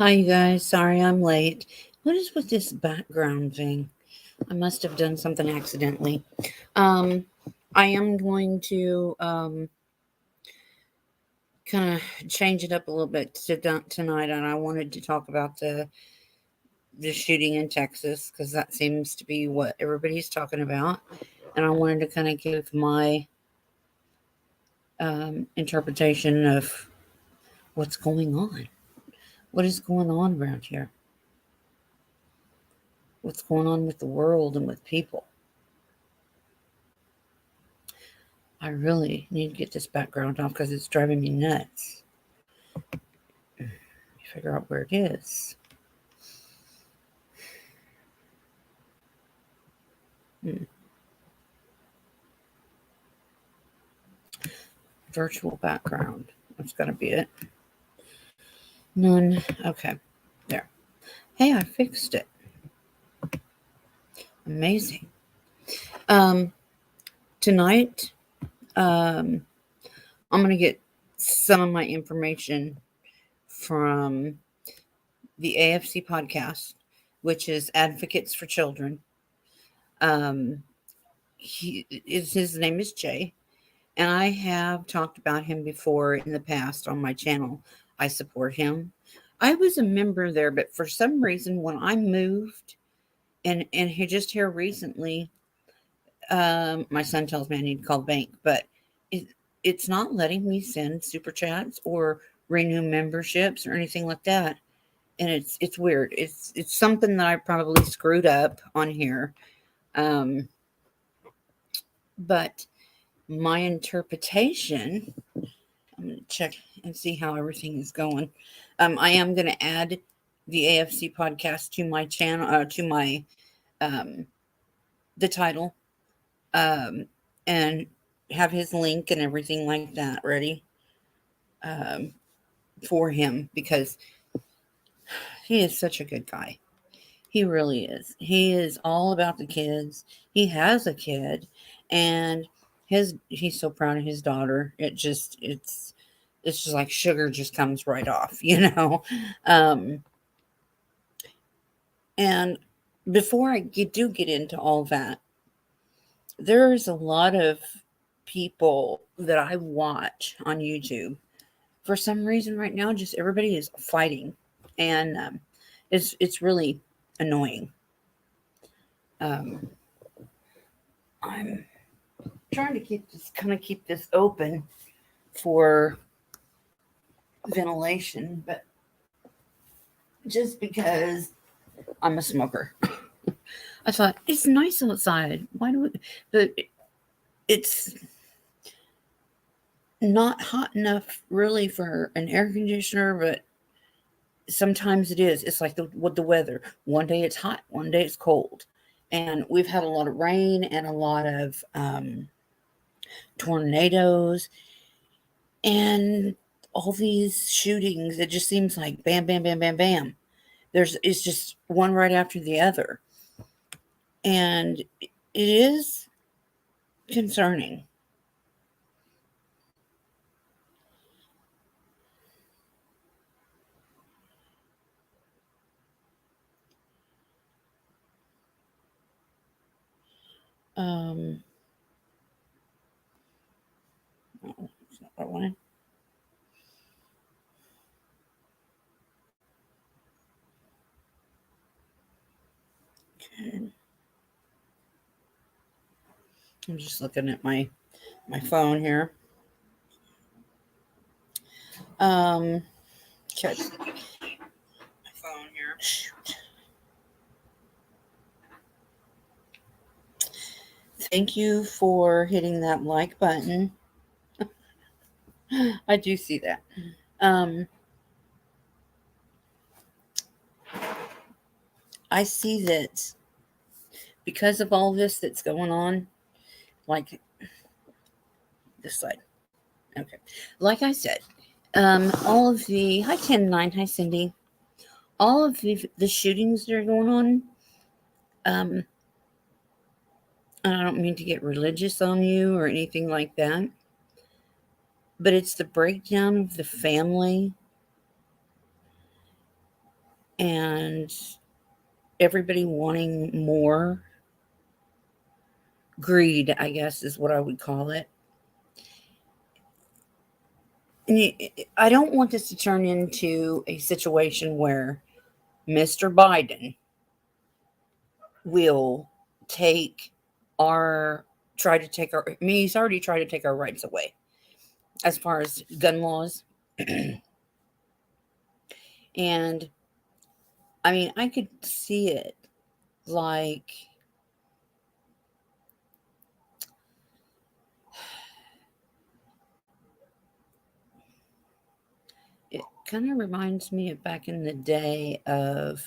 Hi, you guys. Sorry I'm late. What is with this background thing? I must have done something accidentally. Um, I am going to kind of change it up a little bit tonight, and I wanted to talk about the shooting in Texas because that seems to be what everybody's talking about, and I wanted to kind of give my interpretation of what's going on. What is going on around here? What's going on with the world and with people? I really need to get this background off because it's driving me nuts. Figure out where it is. Hmm. Virtual background. That's got to be it. None. Okay. There. Hey, I fixed it. Amazing. Um, Tonight, um, I'm going to get some of my information from the AFC podcast, which is Advocates for Children. Um, his name is Jay, and I have talked about him before in the past on my channel. I support him. I was a member there, but for some reason, when I moved, and just here recently, my son tells me I need to call the bank, but it, it's not letting me send super chats or renew memberships or anything like that. And it's weird. It's something that I probably screwed up on here. Um, but my interpretation, I'm going to check and see how everything is going. I am going to add the AFC podcast to my channel, to my um, the title, um, and have his link and everything like that ready um, for him because he is such a good guy. He really is. He is all about the kids. He has a kid, and he's so proud of his daughter. It's just like sugar just comes right off, you know. Um, and before do get into all that, there's a lot of people that I watch on YouTube. For some reason, right now, just everybody is fighting, and it's really annoying. Um, I'm trying to keep this open for ventilation, but just because I'm a smoker, I thought it's nice outside. Why do we? But it's not hot enough really for an air conditioner, but sometimes it is. It's like with the weather. One day it's hot, one day it's cold, and we've had a lot of rain and a lot of tornadoes and all these shootings. It just seems like bam, bam, bam, bam, bam. It's just one right after the other, and it is concerning. Um, no, it's not what I wanted. Okay. I'm just looking at my phone here. Okay. My phone here. Shoot. Thank you for hitting that like button. I do see that. Um, I see that because of all this that's going on, like this side. Okay. Like I said, all of the hi 10-9, hi Cindy. All of the shootings that are going on, um, and I don't mean to get religious on you or anything like that, but it's the breakdown of the family and everybody wanting more. Greed, I guess, is what I would call it. And I don't want this to turn into a situation where Mr. Biden will take our try to take our I mean he's already tried to take our rights away as far as gun laws. And I mean I could see it like it kind of reminds me of back in the day of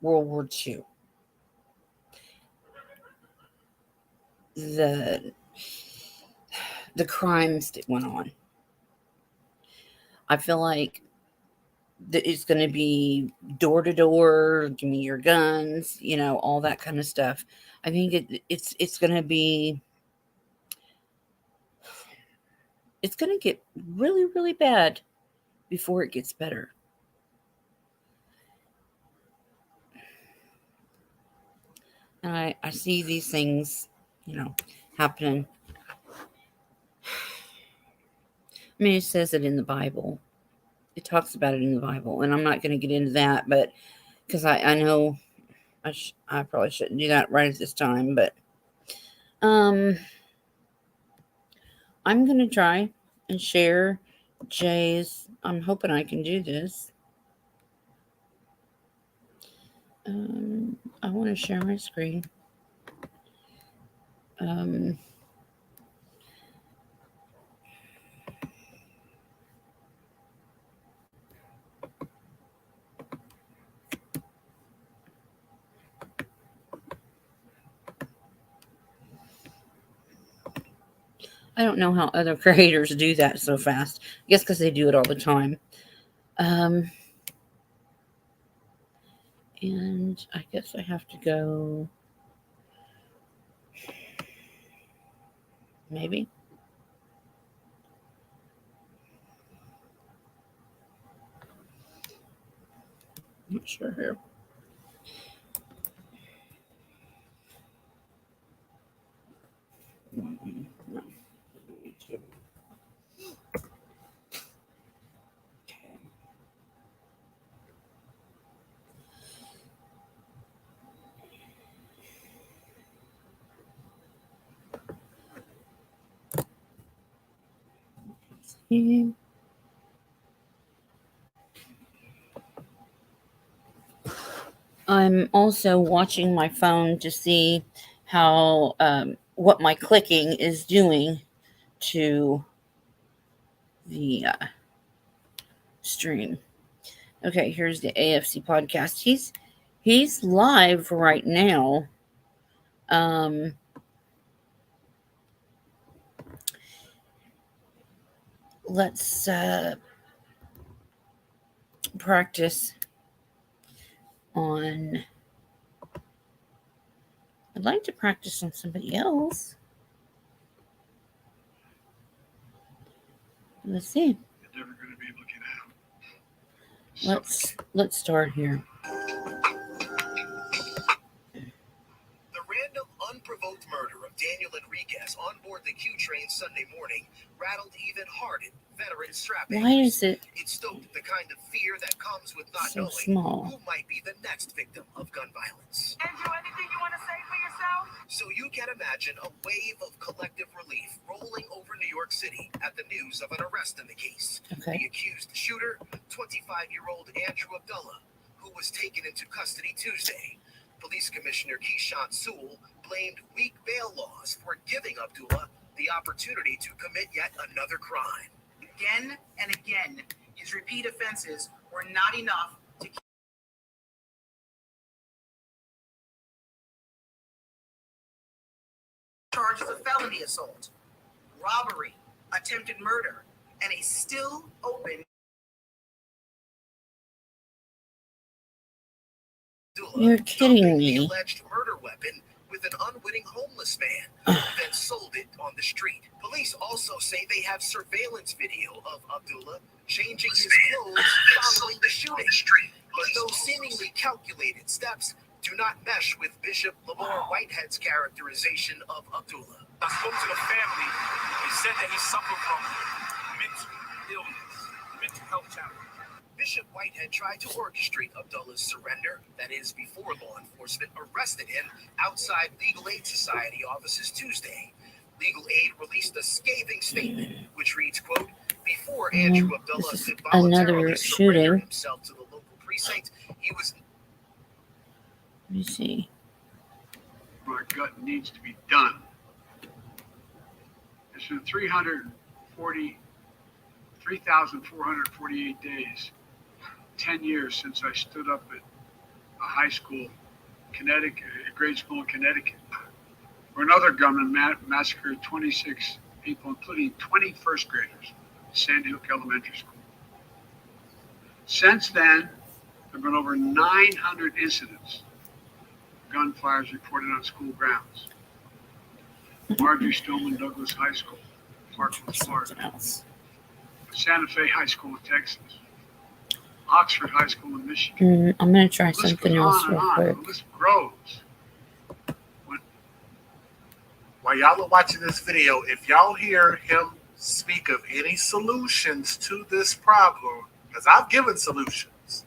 World War II. The the crimes that went on. I feel like that it's going to be door to door, give me your guns, all that kind of stuff. I think it's going to be it's going to get really really bad before it gets better. And I see these things, happening. I mean, it says it in the Bible. It talks about it in the Bible, and I'm not going to get into that, but because I know I probably shouldn't do that right at this time, but I'm going to try and share Jay's. I'm hoping I can do this. I want to share my screen. I don't know how other creators do that so fast. I guess because they do it all the time. And I guess I have to go. Maybe. Not sure here. No. I'm also watching my phone to see how what my clicking is doing to the stream. Okay, here's the AFC podcast. He's live right now. Let's practice on. I'd like to practice on somebody else. Let's see. Let's start here. The random, unprovoked murder of Daniel Enriquez on board the Q train Sunday morning rattled even hardened veteran strap. Why is it? It stoked the kind of fear that comes with not so knowing small. who might be the next victim of gun violence. Andrew, anything you want to say for yourself? So you can imagine a wave of collective relief rolling over New York City at the news of an arrest in the case. Okay. The accused shooter, 25-year-old Andrew Abdullah, who was taken into custody Tuesday. Police Commissioner Keyshawn Sewell blamed weak bail laws for giving Abdullah the opportunity to commit yet another crime. Again and again, his repeat offenses were not enough to keep charges of felony assault, robbery, attempted murder, and a still open. You're kidding me. The alleged murder weapon with an unwitting homeless man who then sold it on the street. Police also say they have surveillance video of Abdullah changing his clothes following the shooting. But those seemingly calculated steps do not mesh with Bishop Lamar Whitehead's characterization of Abdullah. I spoke to the family. They said that he suffered from mental illness, mental health challenges. Bishop Whitehead tried to orchestrate Abdullah's surrender, that is, before law enforcement arrested him outside Legal Aid Society offices Tuesday. Legal Aid released a scathing statement, which reads, quote, before Andrew Abdullah This is could voluntarily another surrender shooting. himself to the local precinct, he was... Let me see. Our gut needs to be done. It's been 3,448 days, 10 years since I stood up at a high school, Connecticut, a grade school in Connecticut, where another gunman massacred 26 people, including 20 first graders at Sandy Hook Elementary School. Since then, there have been over 900 incidents, gunfires reported on school grounds. Marjorie Stoneman Douglas High School, Parkland, Florida. Santa Fe High School in Texas. Oxford High School in Michigan. I'm going to try The list something goes else on real and on. quick. The list grows. While y'all are watching this video, if y'all hear him speak of any solutions to this problem, because I've given solutions,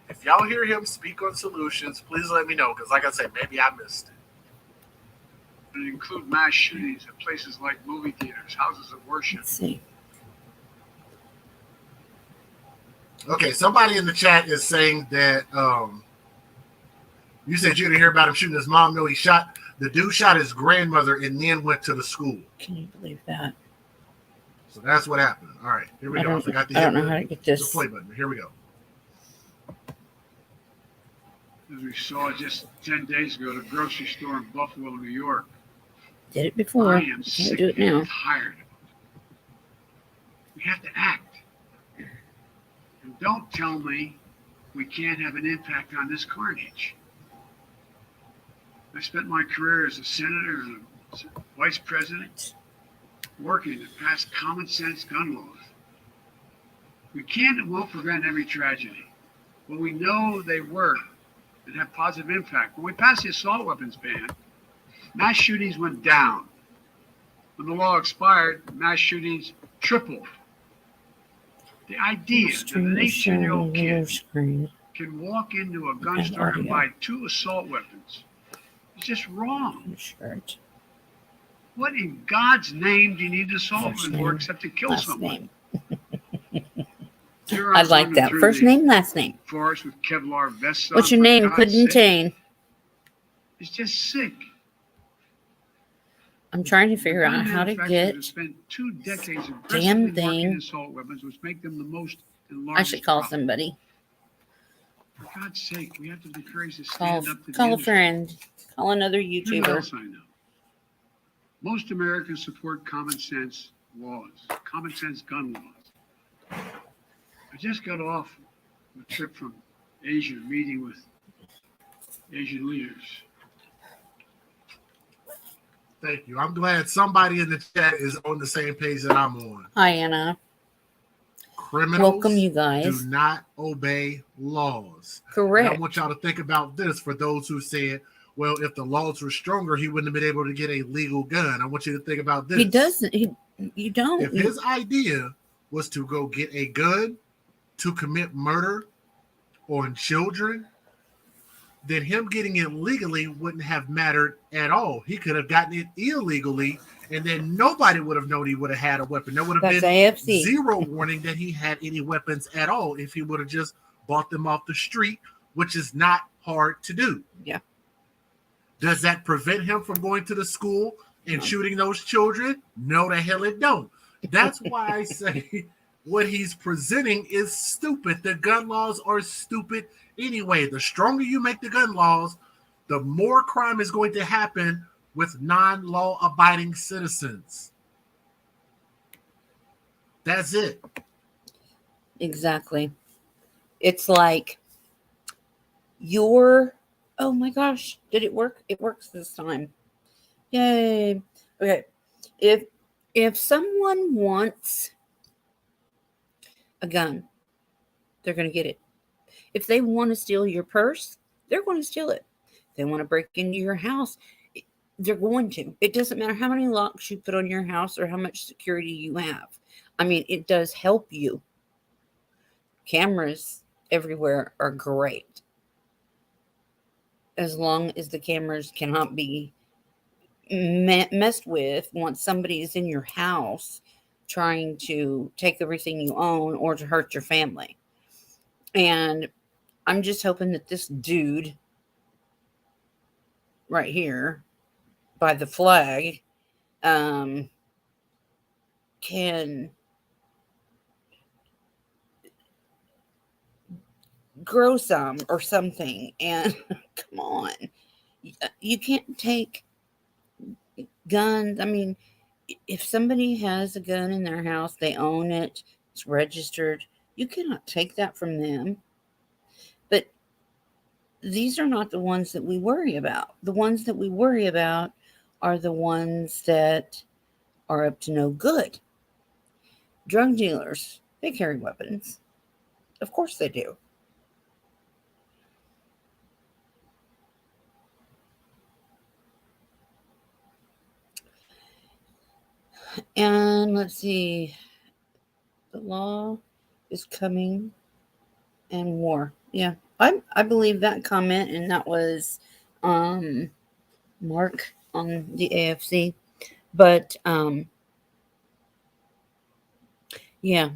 if y'all hear him speak on solutions, please let me know, because like I said, maybe I missed it. And include mass shootings at places like movie theaters, houses of worship. Let's see. Okay, somebody in the chat is saying that you said you didn't hear about him shooting his mom. No, the dude shot his grandmother and then went to the school. Can you believe that? So that's what happened. All right, here we I go. don't, forgot to I don't hit know how to get this. the play button. Here we go. As we saw just 10 days ago at a grocery store in Buffalo, New York. Did it before. I am Can't sick do it now. and tired of it. We have to act. And don't tell me we can't have an impact on this carnage. I spent my career as a senator and a vice president working to pass common sense gun laws. We can and won't prevent every tragedy, but we know they work and have positive impact. When we passed the assault weapons ban, mass shootings went down. When the law expired, mass shootings tripled. The idea that an 18-year-old kid can walk into a gun store and buy 2 assault weapons is just wrong. Shirt. What in God's name do you need an assault weapon for except to kill Last someone? name. Here I I'm like running that. through First the name, last name. forest with Kevlar vests on. What's your for name? God's Couldn't sake. Tane. It's just sick. I'm trying to figure Gun out how to manufacturers get. have spent 2 decades damn aggressively thing. marketing assault weapons, which make them the most and I largest should call profit. somebody. For God's sake, we have to be courageous to Call, stand up to the call a industry. friend. Call another Here's what YouTuber. else I know. Most Americans support common sense laws, common sense gun laws. I just got off a trip from Asia, meeting with Asian leaders. Thank you. I'm glad somebody in the chat is on the same page that I'm on. Hi, Anna. Criminals Welcome, you guys. do not obey laws. And Correct. I want y'all to think about this for those who said, well, if the laws were stronger, he wouldn't have been able to get a legal gun. I want you to think about this. He doesn't. You don't. If his idea was to go get a gun to commit murder on children, then him getting it legally wouldn't have mattered at all. He could have gotten it illegally, and then nobody would have known he would have had a weapon. There would have That's been AFC. zero warning that he had any weapons at all if he would have just bought them off the street, which is not hard to do. Yeah. Does that prevent him from going to the school and shooting those children? No, the hell it don't. That's why I say what he's presenting is stupid. The gun laws are stupid anyway. The stronger you make the gun laws, the more crime is going to happen with non-law abiding citizens. That's it. Exactly. It's like your Oh my gosh, did it work? It works this time. Yay. Okay. If if someone wants a gun, they're going to get it. If they want to steal your purse, they're going to steal it. If they want to break into your house, they're going to. It doesn't matter how many locks you put on your house or how much security you have. I mean, it does help you. Cameras everywhere are great as long as the cameras cannot be messed with once somebody is in your house trying to take everything you own or to hurt your family. And I'm just hoping that this dude right here by the flag um, can grow some or something. And come on, you can't take guns. I mean, if somebody has a gun in their house, they own it, it's registered, you cannot take that from them. But these are not the ones that we worry about. The ones that we worry about are the ones that are up to no good. Drug dealers, they carry weapons. Of course they do. And let's see, the law is coming and war. Yeah, I believe that comment, and that was um, Mark on the AFC. But yeah,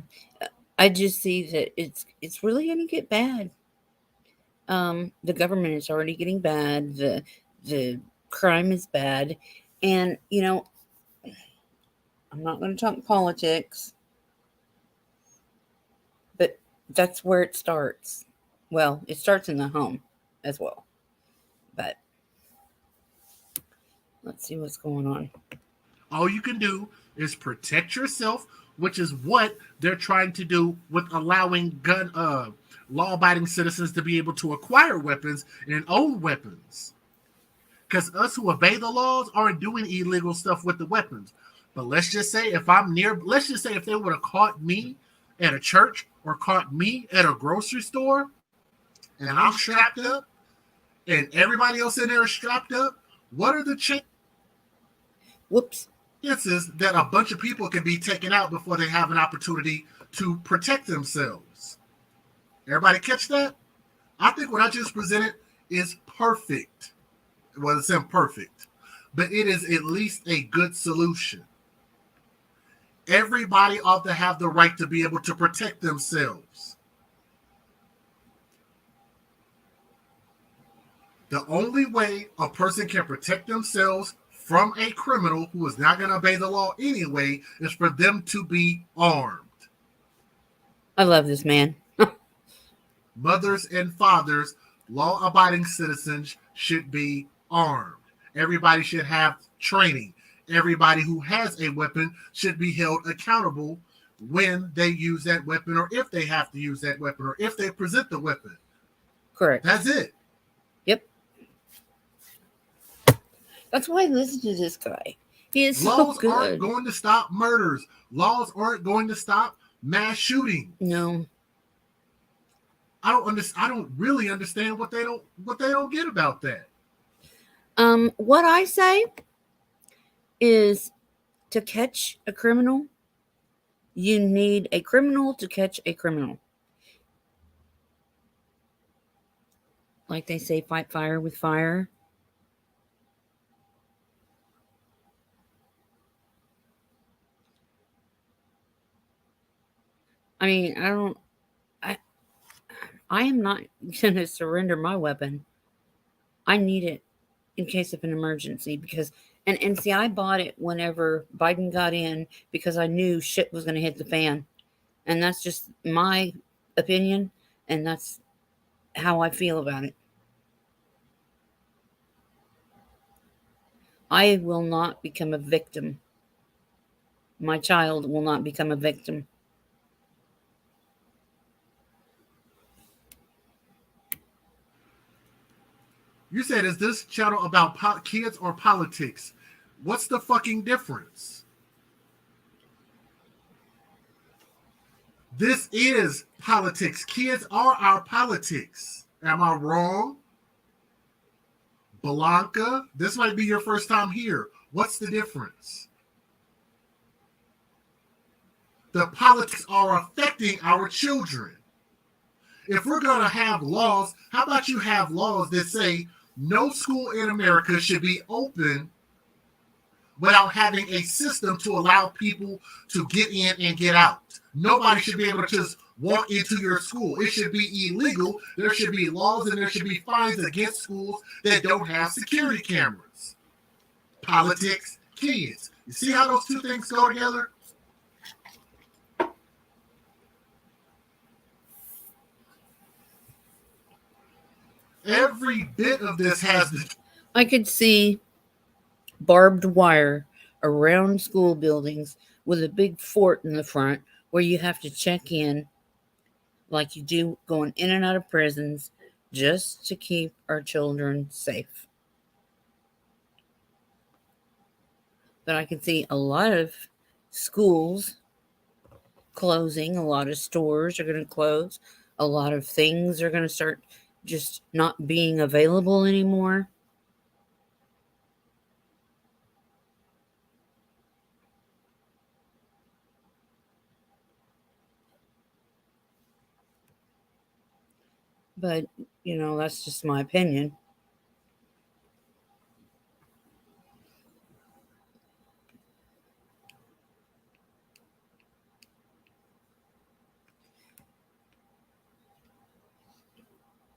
I just see that it's really going to get bad. The government is already getting bad. The crime is bad, and I'm not going to talk politics, but that's where it starts. Well, it starts in the home as well. But let's see what's going on. All you can do is protect yourself, which is what they're trying to do with allowing gun law-abiding citizens to be able to acquire weapons and own weapons. Because us who obey the laws aren't doing illegal stuff with the weapons. But let's just say let's just say if they would have caught me at a church or caught me at a grocery store and I'm strapped up and everybody else in there is strapped up, what are the Whoops. chances that a bunch of people can be taken out before they have an opportunity to protect themselves? Everybody catch that? I think what I just presented is perfect. Well, it's imperfect, but it is at least a good solution. Everybody ought to have the right to be able to protect themselves. The only way a person can protect themselves from a criminal who is not going to obey the law anyway is for them to be armed. I love this man. Mothers and fathers, law-abiding citizens should be armed. Everybody should have training. Everybody who has a weapon should be held accountable when they use that weapon, or if they have to use that weapon, or if they present the weapon. Correct. That's it. Yep. That's why I listen to this guy. He is Laws so good. aren't going to stop murders. Laws aren't going to stop mass shooting. No. I don't really understand what they don't get about that. What I say is, to catch a criminal, you need a criminal to catch a criminal. Like they say, fight fire with fire. I mean, I am not going to surrender my weapon. I need it in case of an emergency, because and see, I bought it whenever Biden got in because I knew shit was going to hit the fan. And that's just my opinion, and that's how I feel about it. I will not become a victim. My child will not become a victim. You said, is this channel about kids or politics? What's the fucking difference? This is politics. Kids are our politics. Am I wrong? Blanca, this might be your first time here. What's the difference? The politics are affecting our children. If we're going to have laws, how about you have laws that say no school in America should be open without having a system to allow people to get in and get out? Nobody should be able to just walk into your school. It should be illegal. There should be laws and there should be fines against schools that don't have security cameras. Politics, kids. You see how those two things go together? Every bit of this has. I could see barbed wire around school buildings with a big fort in the front where you have to check in like you do going in and out of prisons just to keep our children safe. But I can see a lot of schools closing, a lot of stores are going to close, a lot of things are going to start just not being available anymore. But, that's just my opinion.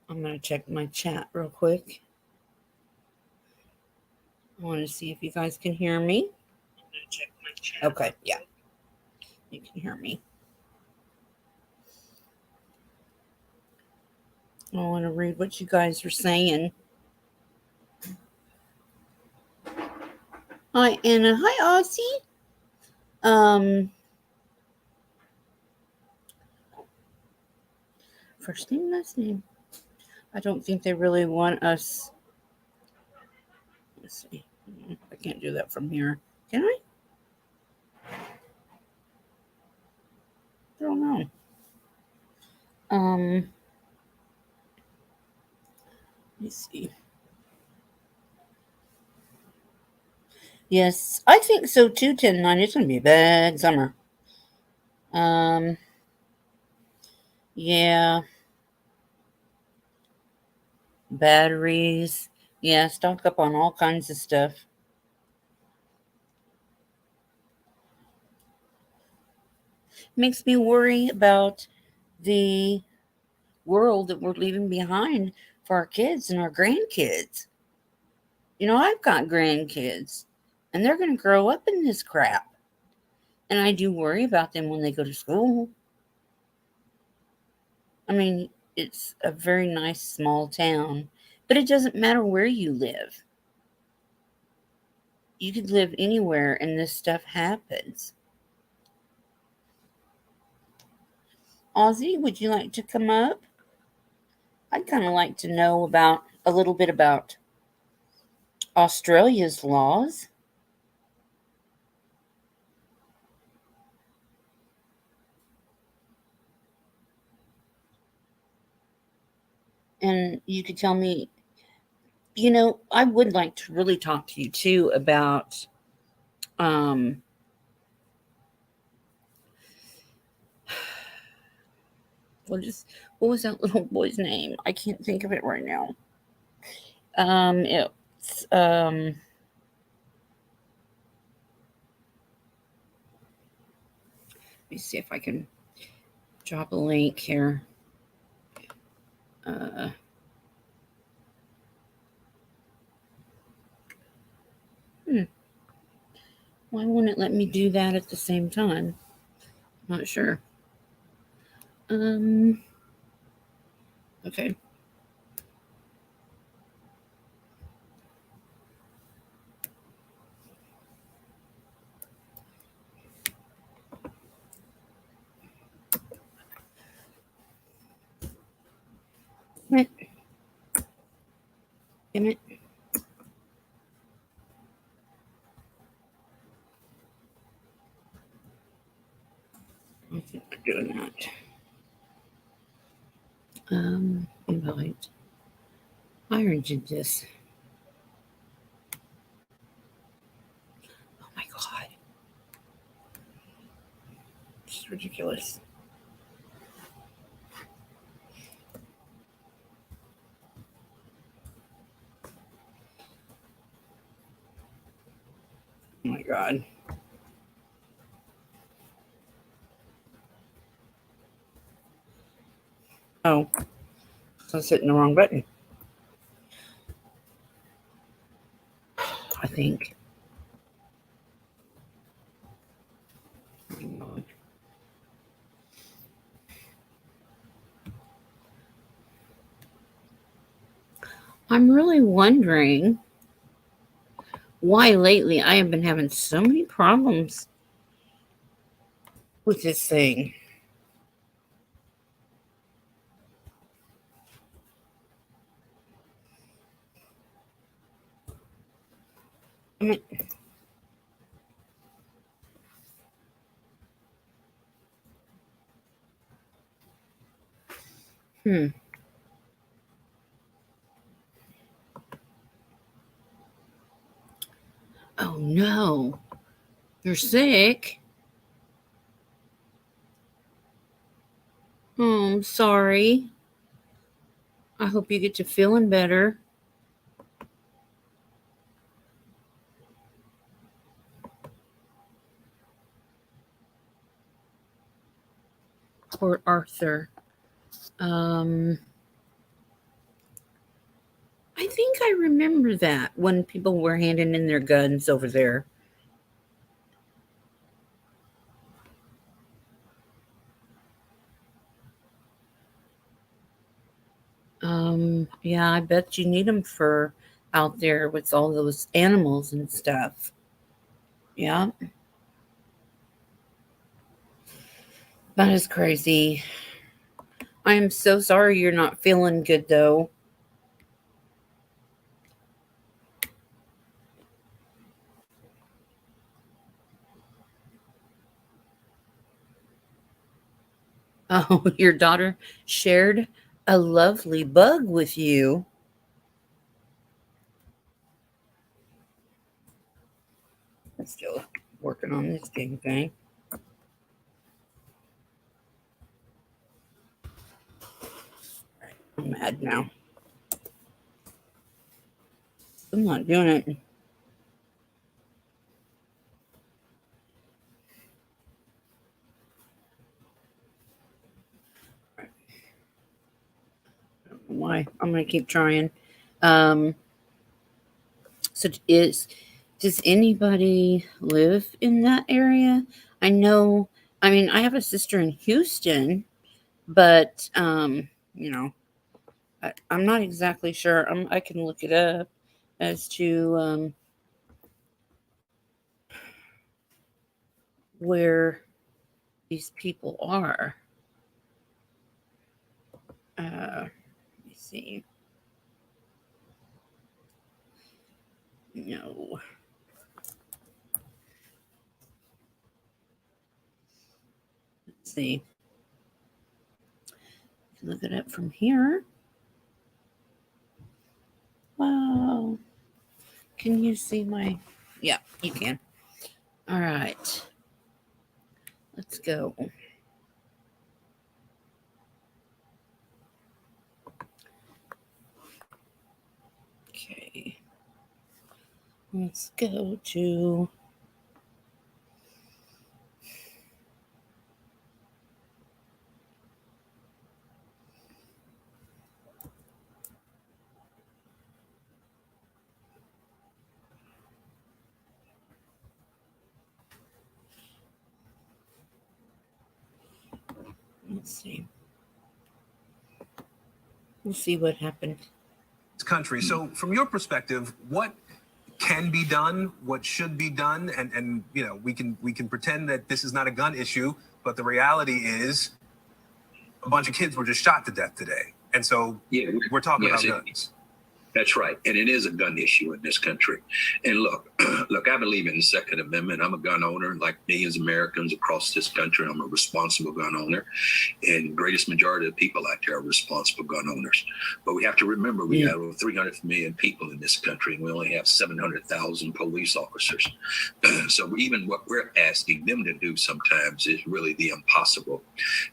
I'm going to check my chat real quick. I want to see if you guys can hear me. Okay, yeah. You can hear me. I want to read what you guys are saying. Hi, Anna. Hi, Aussie. First name, last name. I don't think they really want us. Let's see. I can't do that from here. Can I? I don't know. Let me see. Yes, I think so too, 10-9. It's going to be a bad summer. Yeah. Batteries. Yeah, stock up on all kinds of stuff. Makes me worry about the world that we're leaving behind for our kids and our grandkids. I've got grandkids, and they're going to grow up in this crap. And I do worry about them when they go to school. I mean, it's a very nice small town, but it doesn't matter where you live. You could live anywhere and this stuff happens. Ozzy, would you like to come up? I'd kind of like to know about a little bit about Australia's laws. And you could tell me, I would like to really talk to you too about what was that little boy's name? I can't think of it right now. It's let me see if I can drop a link here. Why won't it let me do that at the same time? Not sure. Okay. Damn it. I think we're doing that. Invite. I already did this. Oh my god. This is ridiculous. Oh my god. Oh, I was hitting the wrong button. I think. I'm really wondering why lately I have been having so many problems with this thing. I mean, Oh no. You're sick? Oh, I'm sorry. I hope you get to feeling better. Port Arthur. I think I remember that when people were handing in their guns over there. Yeah, I bet you need them for out there with all those animals and stuff. Yeah, that is crazy. I am so sorry you're not feeling good though. Oh, your daughter shared a lovely bug with you. I'm still working on this dang thing. I'm mad now. I'm not doing it. Why? I'm gonna keep trying. Um, so does anybody live in that area? I know. I mean, I have a sister in Houston, but I'm not exactly sure. I can look it up as to where these people are. Let me see. No. Let's see. Look it up from here. Wow. Can you see my? Yeah, you can. All right. Let's go. Okay. Let's go to. Let's see. We'll see what happened. Country. So, from your perspective, what can be done, what should be done, and we can pretend that this is not a gun issue, but the reality is a bunch of kids were just shot to death today, and so we're talking about guns. That's right. And it is a gun issue in this country. And look, I believe in the Second Amendment. I'm a gun owner, like millions of Americans across this country. I'm a responsible gun owner. And the greatest majority of the people out there are responsible gun owners. But we have to remember we have over 300 million people in this country, and we only have 700,000 police officers. So even what we're asking them to do sometimes is really the impossible,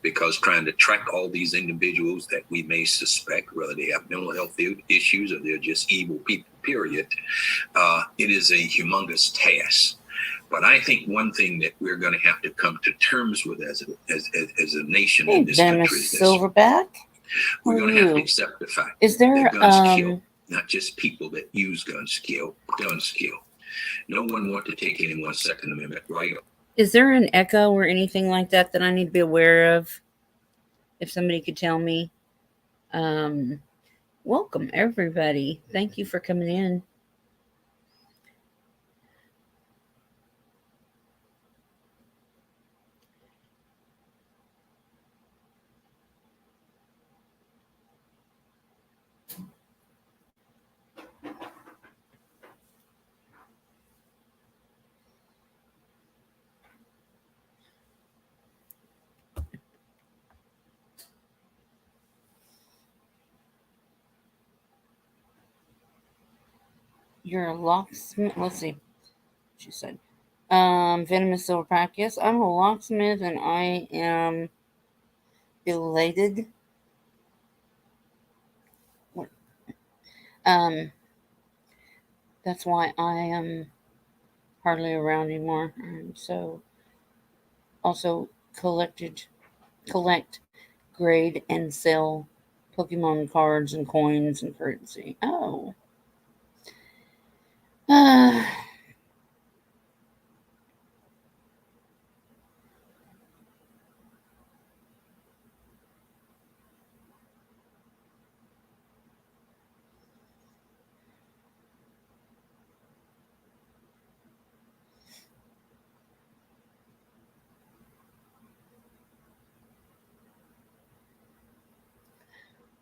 because trying to track all these individuals that we may suspect, whether they have mental health issues or they're just evil people, period, it is a humongous task. But I think one thing that we're going to have to come to terms with as a nation in this country is this. Silverback? We're going to have to accept the fact Is there that guns kill, not just people that use guns kill. No one wants to take anyone's Second Amendment right. Is there an echo or anything like that that I need to be aware of? If somebody could tell me. Welcome, everybody. Thank you for coming in. You're a locksmith. Let's see. She said. Venomous Silverback. Yes, I'm a locksmith and I am elated. What? That's why I am hardly around anymore. So also collect, grade, and sell Pokemon cards and coins and currency. Oh.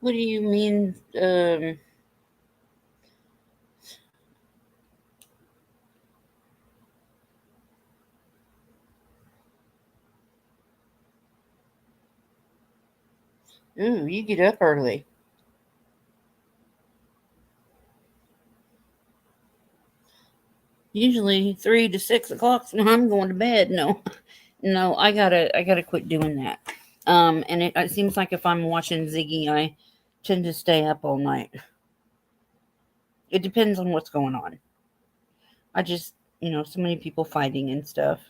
What do you mean? Ooh, you get up early. Usually 3 to 6 o'clock. So I'm going to bed. No, I gotta quit doing that. And it seems like if I'm watching Ziggy, I tend to stay up all night. It depends on what's going on. I just, so many people fighting and stuff.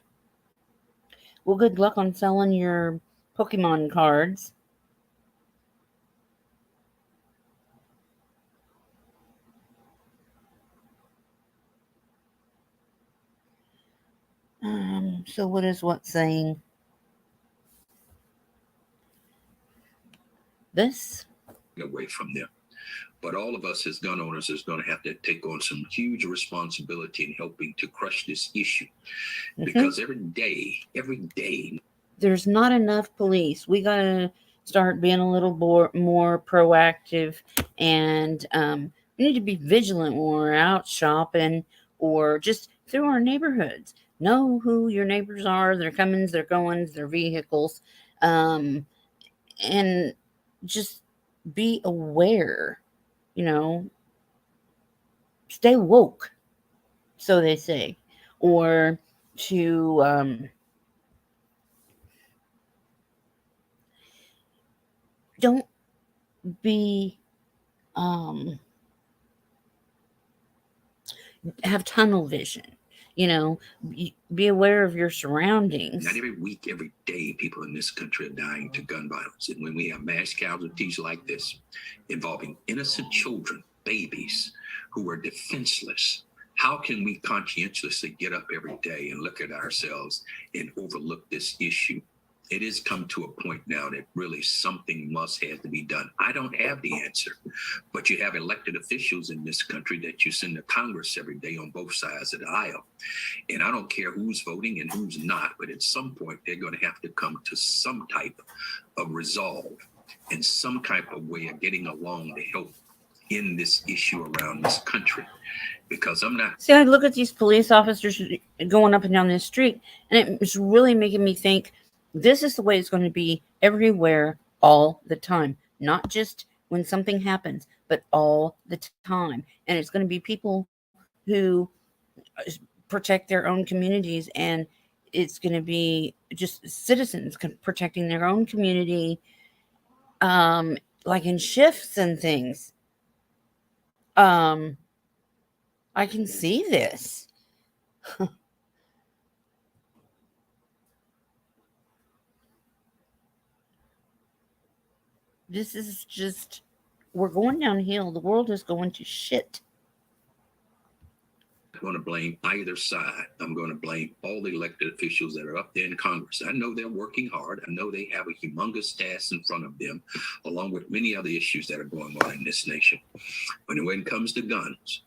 Well, good luck on selling your Pokemon cards. So what is what saying? This? Away from them. But all of us as gun owners is going to have to take on some huge responsibility in helping to crush this issue. Because every day, there's not enough police. We got to start being a little more proactive, and we need to be vigilant when we're out shopping or just through our neighborhoods. Know who your neighbors are, their comings, their goings, their vehicles, and just be aware, stay woke, so they say, or to don't be have tunnel vision. Be aware of your surroundings. Not every week, every day, people in this country are dying to gun violence. And when we have mass casualties like this, involving innocent children, babies, who are defenseless, how can we conscientiously get up every day and look at ourselves and overlook this issue? It has come to a point now that really something must have to be done. I don't have the answer, but you have elected officials in this country that you send to Congress every day on both sides of the aisle. And I don't care who's voting and who's not, but at some point they're going to have to come to some type of resolve and some type of way of getting along to help in this issue around this country, because I'm not. See, I look at these police officers going up and down this street, and it's really making me think this is the way it's going to be everywhere all the time, not just when something happens, but all the time. And it's going to be people who protect their own communities, and it's going to be just citizens protecting their own community, like in shifts and things. Um, I can see this. This is just, we're going downhill. The world is going to shit. Going to blame either side. I'm going to blame all the elected officials that are up there in Congress. I know they're working hard. I know they have a humongous task in front of them, along with many other issues that are going on in this nation. But when it comes to guns,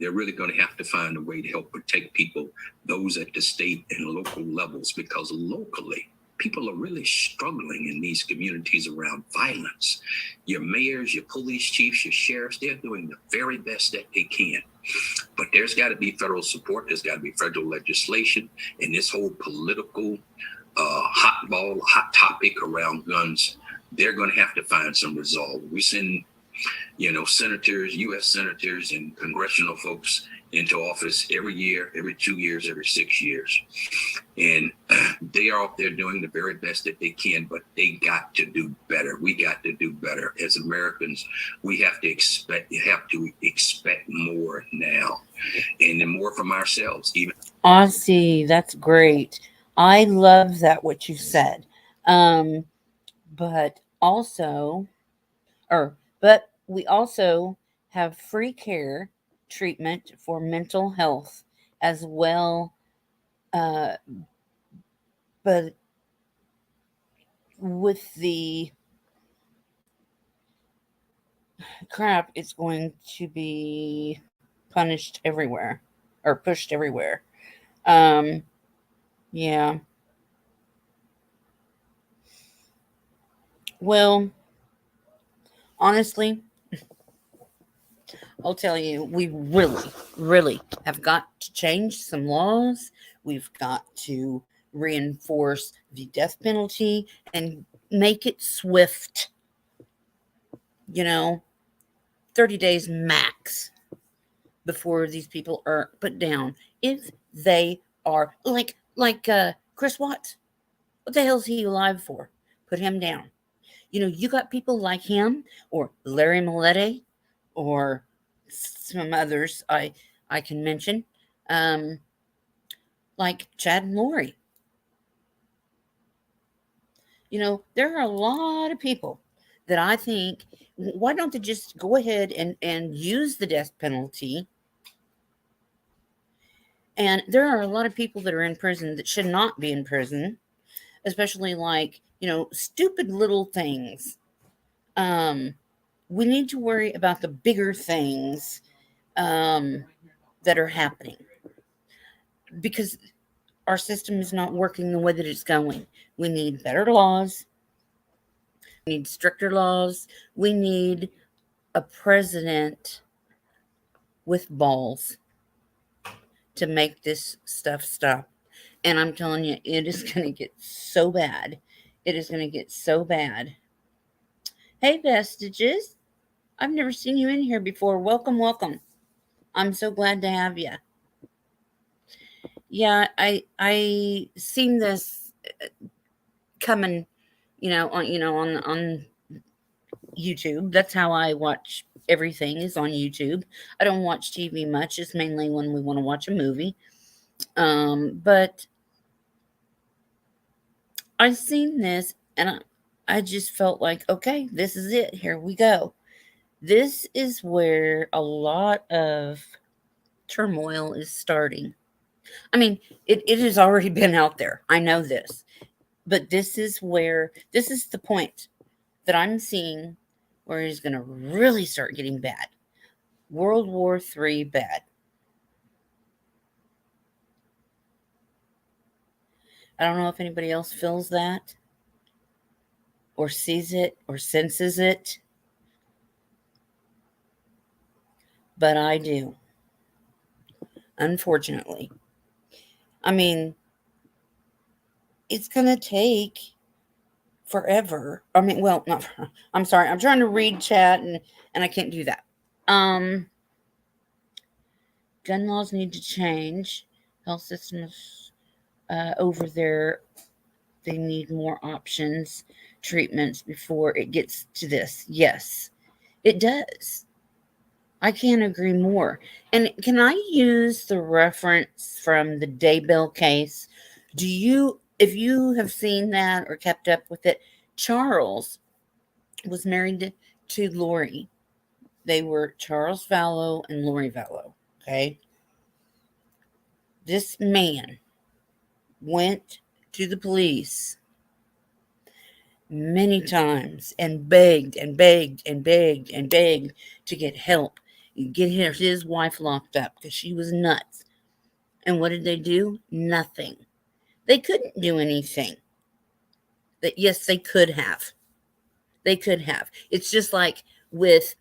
they're really going to have to find a way to help protect people, those at the state and local levels, because locally, people are really struggling in these communities around violence. Your mayors, your police chiefs, your sheriffs, they're doing the very best that they can. But there's got to be federal support. There's got to be federal legislation. And this whole political hot topic around guns, they're going to have to find some resolve. We send, senators, U.S. senators and congressional folks into office every year, every 2 years, every 6 years. And they are out there doing the very best that they can, but they got to do better. We got to do better. As Americans, we have to expect more now, and then more from ourselves. Even Aussie, that's great. I love that what you said. But also, but we also have free care treatment for mental health as well. Uh, but with the crap, it's going to be punished everywhere or pushed everywhere. Um, yeah. Well, honestly, I'll tell you, we really, really have got to change some laws. We've got to reinforce the death penalty and make it swift, you know, 30 days max before these people are put down. If they are like Chris Watts, what the hell's he alive for? Put him down. You got people like him or Larry Millette or some others I can mention, um, like Chad and Lori. There are a lot of people that I think, why don't they just go ahead and use the death penalty? And there are a lot of people that are in prison that should not be in prison, especially like, stupid little things. Um, we need to worry about the bigger things that are happening because our system is not working the way that it's going. We need better laws. We need stricter laws. We need a president with balls to make this stuff stop. And I'm telling you, it is going to get so bad. It is going to get so bad. Hey, Vestiges. I've never seen you in here before. Welcome, welcome. I'm so glad to have you. Yeah, I seen this coming, on YouTube. That's how I watch everything, is on YouTube. I don't watch TV much. It's mainly when we want to watch a movie. But I seen this and I just felt like, okay, this is it. Here we go. This is where a lot of turmoil is starting. I mean, it has already been out there. I know this. But this is the point that I'm seeing where it's going to really start getting bad. World War III bad. I don't know if anybody else feels that or sees it or senses it. but I do, unfortunately. I mean, it's going to take forever. I mean, well, not, I'm sorry. I'm trying to read chat and I can't do that. Um, Gun laws need to change. Health systems over there, they need more options, treatments before it gets to this. Yes, it does. I can't agree more. And can I use the reference from the Daybell case? If you have seen that or kept up with it, Charles was married to Lori. They were Charles Vallow and Lori Vallow. Okay. This man went to the police many times and begged and begged and begged and begged to get help, get his wife locked up because she was nuts. And what did they do? Nothing. They couldn't do anything. That yes, they could have. They could have. It's just like with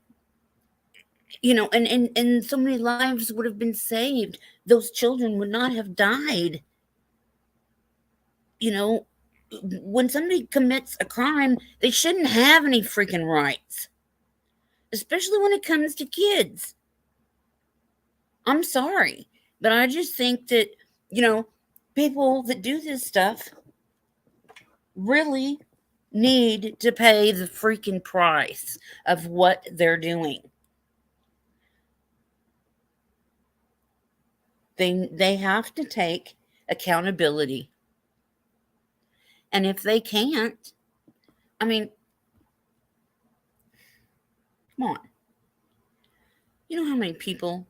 and so many lives would have been saved. Those children would not have died. You know, when somebody commits a crime, they shouldn't have any freaking rights, especially when it comes to kids. I'm sorry, but I just think that, you know, people that do this stuff really need to pay the freaking price of what they're doing. They have to take accountability. And if they can't, I mean, come on. You know how many people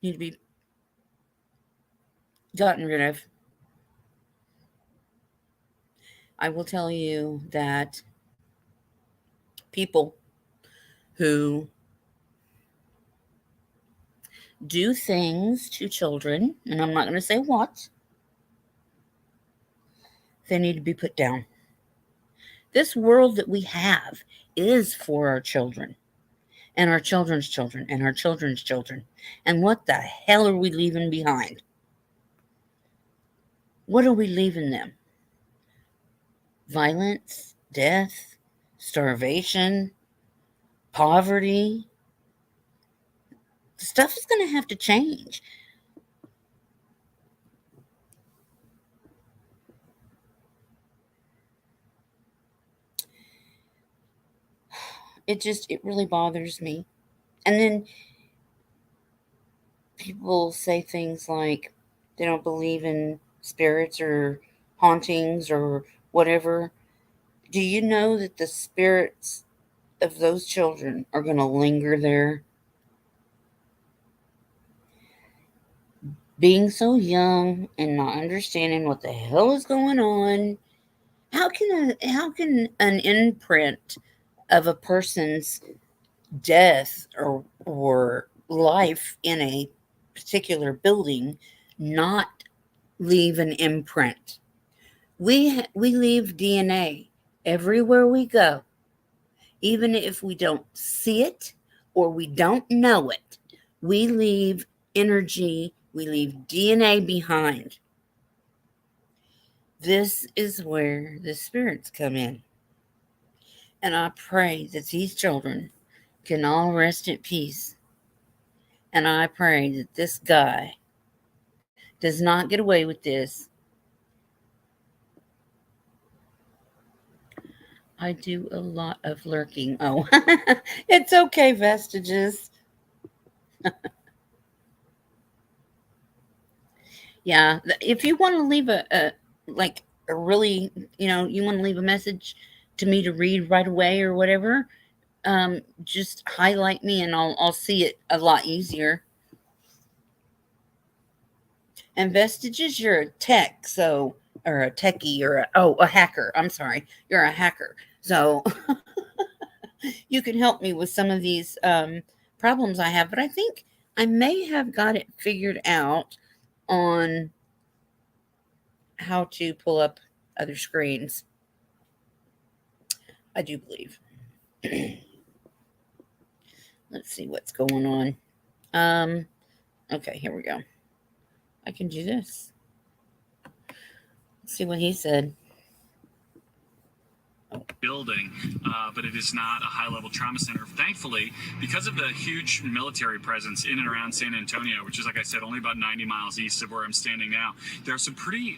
need to be gotten rid of? I will tell you that people who do things to children, and I'm not going to say what, they need to be put down. This world that we have is for our children and our children's children and our children's children. And what the hell are we leaving behind? What are we leaving them? Violence, death, starvation, poverty. Stuff is going to have to change. It really bothers me. And then people say things like they don't believe in spirits or hauntings or whatever. Do you know that the spirits of those children are going to linger there? Being so young and not understanding what the hell is going on. How can an imprint of a person's death or life in a particular building not leave an imprint? We leave DNA everywhere we go, even if we don't see it or we don't know it. We leave energy, we leave DNA behind. This is where the spirits come in. And I pray that these children can all rest at peace. And I pray that this guy does not get away with this. I do a lot of lurking. Oh, it's okay, Vestiges. Yeah, if you want to leave a like a really, you want to leave a message to me to read right away or whatever, just highlight me and I'll see it a lot easier. And Vestiges, you're a tech, so or a techie or a hacker. I'm sorry, you're a hacker. So you can help me with some of these problems I have. But I think I may have got it figured out on how to pull up other screens. I do believe. Let's see what's going on. Okay, here we go. I can do this. Let's see what he said. Building, but it is not a high-level trauma center. Thankfully, because of the huge military presence in and around San Antonio, which is, like I said, only about 90 miles east of where I'm standing now, there are some pretty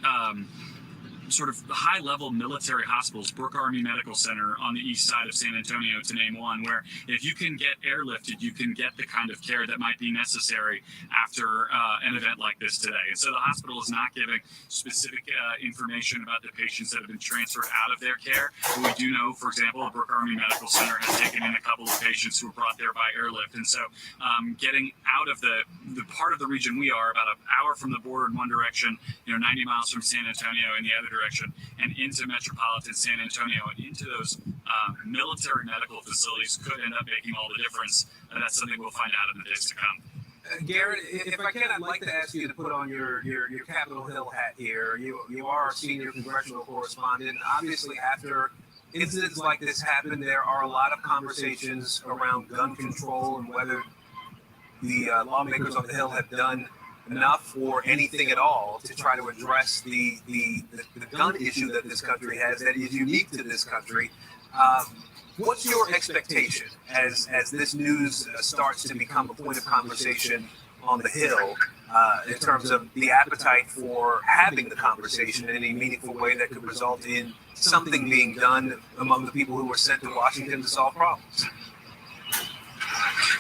sort of high-level military hospitals. Brooke Army Medical Center on the east side of San Antonio, to name one, where if you can get airlifted, you can get the kind of care that might be necessary after an event like this today. And so the hospital is not giving specific information about the patients that have been transferred out of their care. But we do know, for example, the Brooke Army Medical Center has taken in a couple of patients who were brought there by airlift. And so getting out of the part of the region we are, about an hour from the border in one direction, 90 miles from San Antonio in the other direction, and into metropolitan San Antonio and into those military medical facilities could end up making all the difference. And that's something we'll find out in the days to come. Garrett, if I can, I'd like to ask you to put on your Capitol Hill hat here. You are a senior congressional correspondent. Obviously, after incidents like this happen, there are a lot of conversations around gun control and whether the lawmakers on the Hill have done enough or anything at all to try to address the gun issue that this country has that is unique to this country. What's your expectation as this news starts to become a point of conversation on the Hill in terms of the appetite for having the conversation in a meaningful way that could result in something being done among the people who were sent to Washington to solve problems?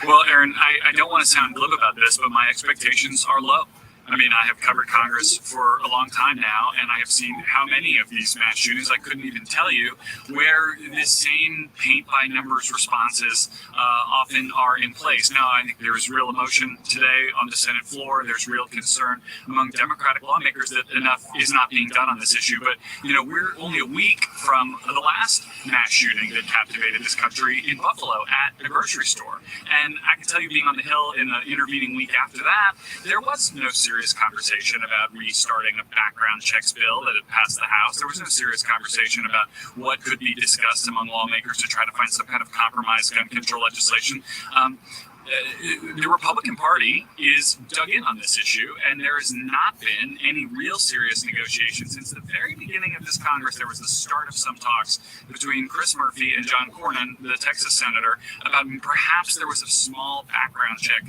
Well, Aaron, I don't want to sound glib about this, but my expectations are low. I mean, I have covered Congress for a long time now, and I have seen how many of these mass shootings, I couldn't even tell you, where the same paint-by-numbers responses often are in place. Now, I think there is real emotion today on the Senate floor. There's real concern among Democratic lawmakers that enough is not being done on this issue. But, we're only a week from the last mass shooting that captivated this country in Buffalo at a grocery store. And I can tell you, being on the Hill in the intervening week after that, there was no serious conversation about restarting a background checks bill that had passed the House. There was no serious conversation about what could be discussed among lawmakers to try to find some kind of compromise gun control legislation. The Republican Party is dug in on this issue, and there has not been any real serious negotiation since the very beginning of this Congress. There was the start of some talks between Chris Murphy and John Cornyn, the Texas senator, about perhaps there was a small background check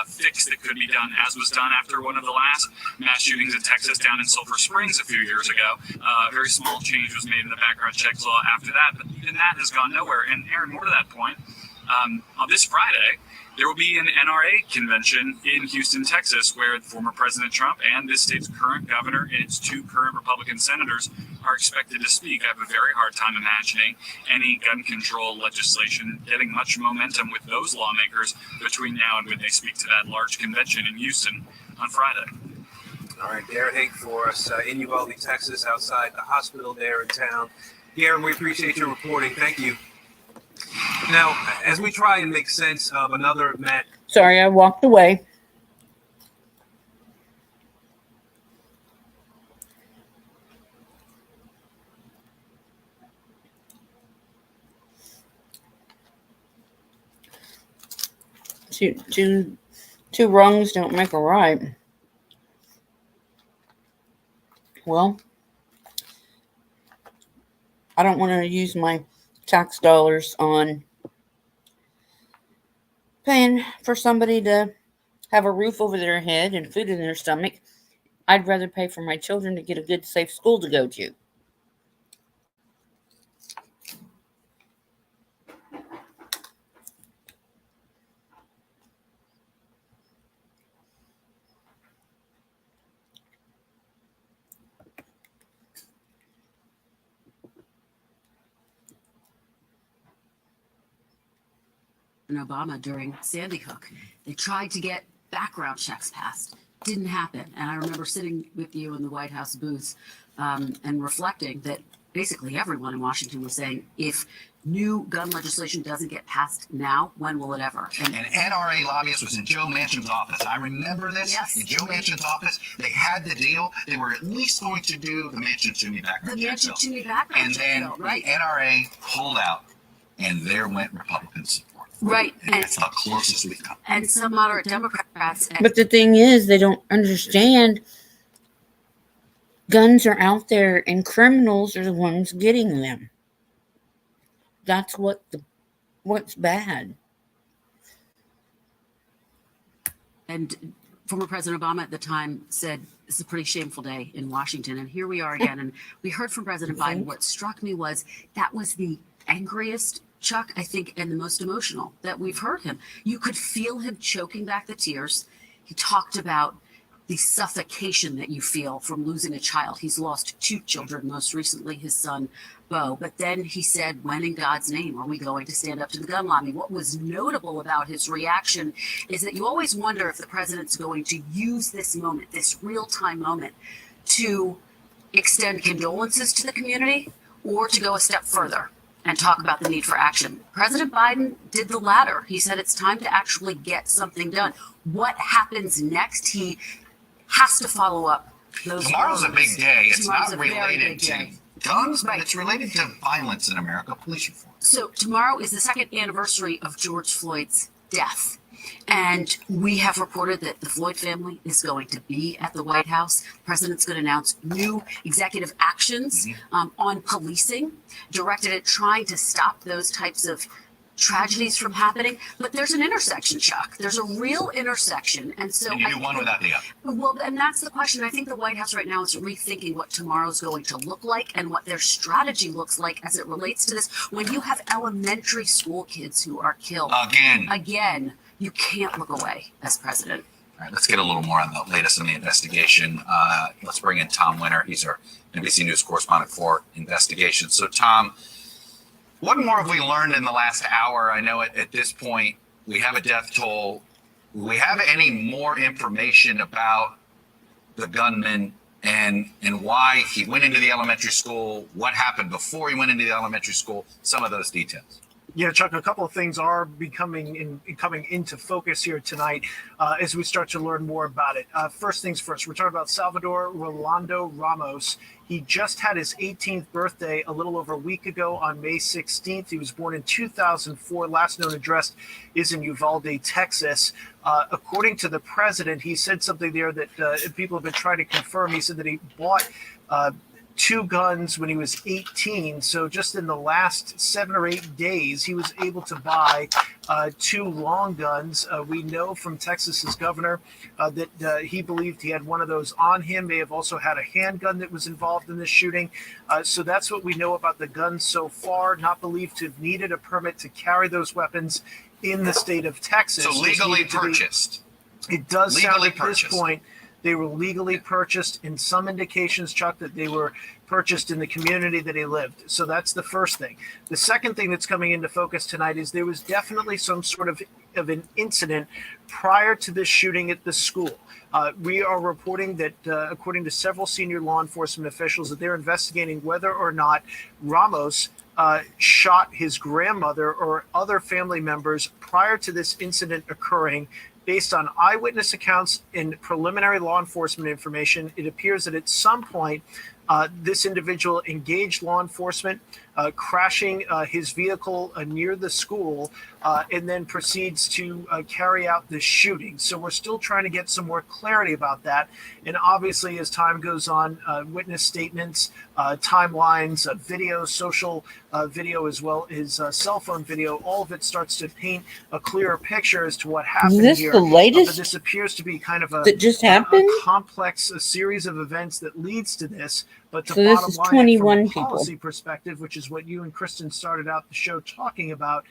fix that could be done, as was done after one of the last mass shootings in Texas down in Sulphur Springs a few years ago. A very small change was made in the background checks law after that, but even that has gone nowhere. And Aaron, more to that point, on this Friday, there will be an NRA convention in Houston, Texas, where former President Trump and this state's current governor and its two current Republican senators are expected to speak. I have a very hard time imagining any gun control legislation getting much momentum with those lawmakers between now and when they speak to that large convention in Houston on Friday. All right, Garrett Hake for us in Uvalde, Texas, outside the hospital there in town. Garrett, we appreciate your reporting. Thank you. Now, as we try and make sense of another Matt. Sorry, I walked away. Two wrongs don't make a right. Well, I don't want to use my tax dollars on paying for somebody to have a roof over their head and food in their stomach. I'd rather pay for my children to get a good, safe school to go to. Obama during Sandy Hook. They tried to get background checks passed. Didn't happen. And I remember sitting with you in the White House booth and reflecting that basically everyone in Washington was saying, if new gun legislation doesn't get passed now, when will it ever? And NRA lobbyist was in Joe Manchin's office. I remember this. Yes. In Joe Manchin's office, they had the deal. They were at least going to do the Manchin-Toomey background check bill. Background and check then bill, right? the NRA pulled out, and there went Republican support. Right. And, That's the closest we come. and some moderate Democrats. And But the thing is, they don't understand guns are out there and criminals are the ones getting them. That's what's bad. And former President Obama at the time said, this is a pretty shameful day in Washington. And here we are again. And we heard from President Biden. What struck me was that was the angriest, Chuck, I think, and the most emotional that we've heard him. You could feel him choking back the tears. He talked about the suffocation that you feel from losing a child. He's lost 2 children, most recently his son, Bo. But then he said, when in God's name are we going to stand up to the gun lobby? What was notable about his reaction is that you always wonder if the president's going to use this moment, this real-time moment, to extend condolences to the community or to go a step further and talk about the need for action. President Biden did the latter. He said it's time to actually get something done. What happens next? He has to follow up those. Tomorrow's a big day. It's Tomorrow's not a very related big to day. guns, but Right. it's related to violence in America, police reform. So tomorrow is the 2nd anniversary of George Floyd's death. And we have reported that the Floyd family is going to be at the White House. The president's going to announce new executive actions on policing directed at trying to stop those types of tragedies from happening. But there's an intersection, Chuck. There's a real intersection. And so And you do one without the other. well, and that's the question. I think the White House right now is rethinking what tomorrow's going to look like and what their strategy looks like as it relates to this. When you have elementary school kids who are killed again, you can't look away as president. All right, let's get a little more on the latest in the investigation. Let's bring in Tom Winter. He's our NBC News correspondent for investigations. So, Tom, what more have we learned in the last hour? I know at this point we have a death toll. Do we have any more information about the gunman and why he went into the elementary school, what happened before he went into the elementary school, some of those details? Yeah, Chuck, a couple of things are coming into focus here tonight as we start to learn more about it. First things first, we're talking about Salvador Rolando Ramos. He just had his 18th birthday a little over a week ago on May 16th. He was born in 2004. Last known address is in Uvalde, Texas. According to the president, he said something there that people have been trying to confirm. He said that he bought 2 guns when he was 18. So just in the last 7 or 8 days, he was able to buy 2 long guns. We know from Texas's governor that he believed he had one of those on him. May have also had a handgun that was involved in this shooting. So that's what we know about the guns so far. Not believed to have needed a permit to carry those weapons in the state of Texas. So legally purchased. It does sound Legally at purchased. this point they were legally purchased. In some indications, Chuck, that they were purchased in the community that he lived. So that's the first thing. The second thing that's coming into focus tonight is there was definitely some sort of an incident prior to this shooting at the school. We are reporting that, according to several senior law enforcement officials, that they're investigating whether or not Ramos shot his grandmother or other family members prior to this incident occurring. Based on eyewitness accounts and preliminary law enforcement information, it appears that at some point this individual engaged law enforcement, crashing his vehicle near the school, and then proceeds to carry out the shooting. So we're still trying to get some more clarity about that. And obviously, as time goes on, witness statements, timelines, video, social video, as well as cell phone video, all of it starts to paint a clearer picture as to what happened Is this here. the latest But this appears to be kind of that just happened? a complex series of events that leads to this. But the So this bottom is line, 21 from a people. policy perspective, which is what you and Kristen started out the show talking about,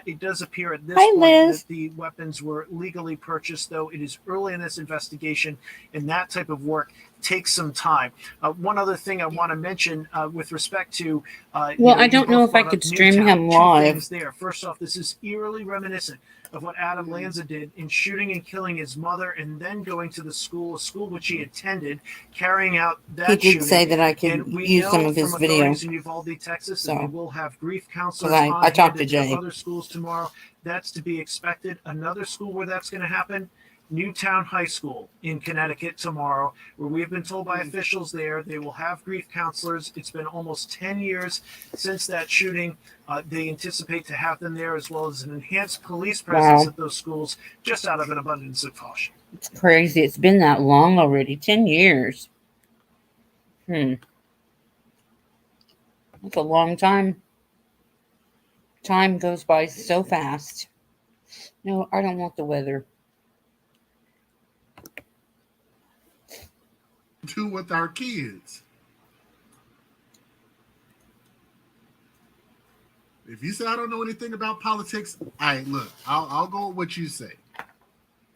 it does appear at this Hi, point Liz. that the weapons were legally purchased, though it is early in this investigation, and that type of work takes some time. One other thing I want to mention with respect to Well, I don't know if I could stream him live. Things there. First off, this is eerily reminiscent of what Adam Lanza did in shooting and killing his mother and then going to a school which he attended, carrying out that He did shooting. say that I could And we use know some of his from video. authorities in Uvalde, Texas, that So, they will have grief counselors 'cause I on talked hand to at Jay. other schools tomorrow. That's to be expected. Another school where that's going to happen Newtown High School in Connecticut tomorrow, where we've been told by officials there they will have grief counselors. It's been almost 10 years since that shooting. They anticipate to have them there, as well as an enhanced police presence at those schools, just out of an abundance of caution. It's crazy. It's been that long already. 10 years. That's a long time. Time goes by so fast. No, I don't want the weather. Do with our kids. If you say I don't know anything about politics, I'll go with what you say.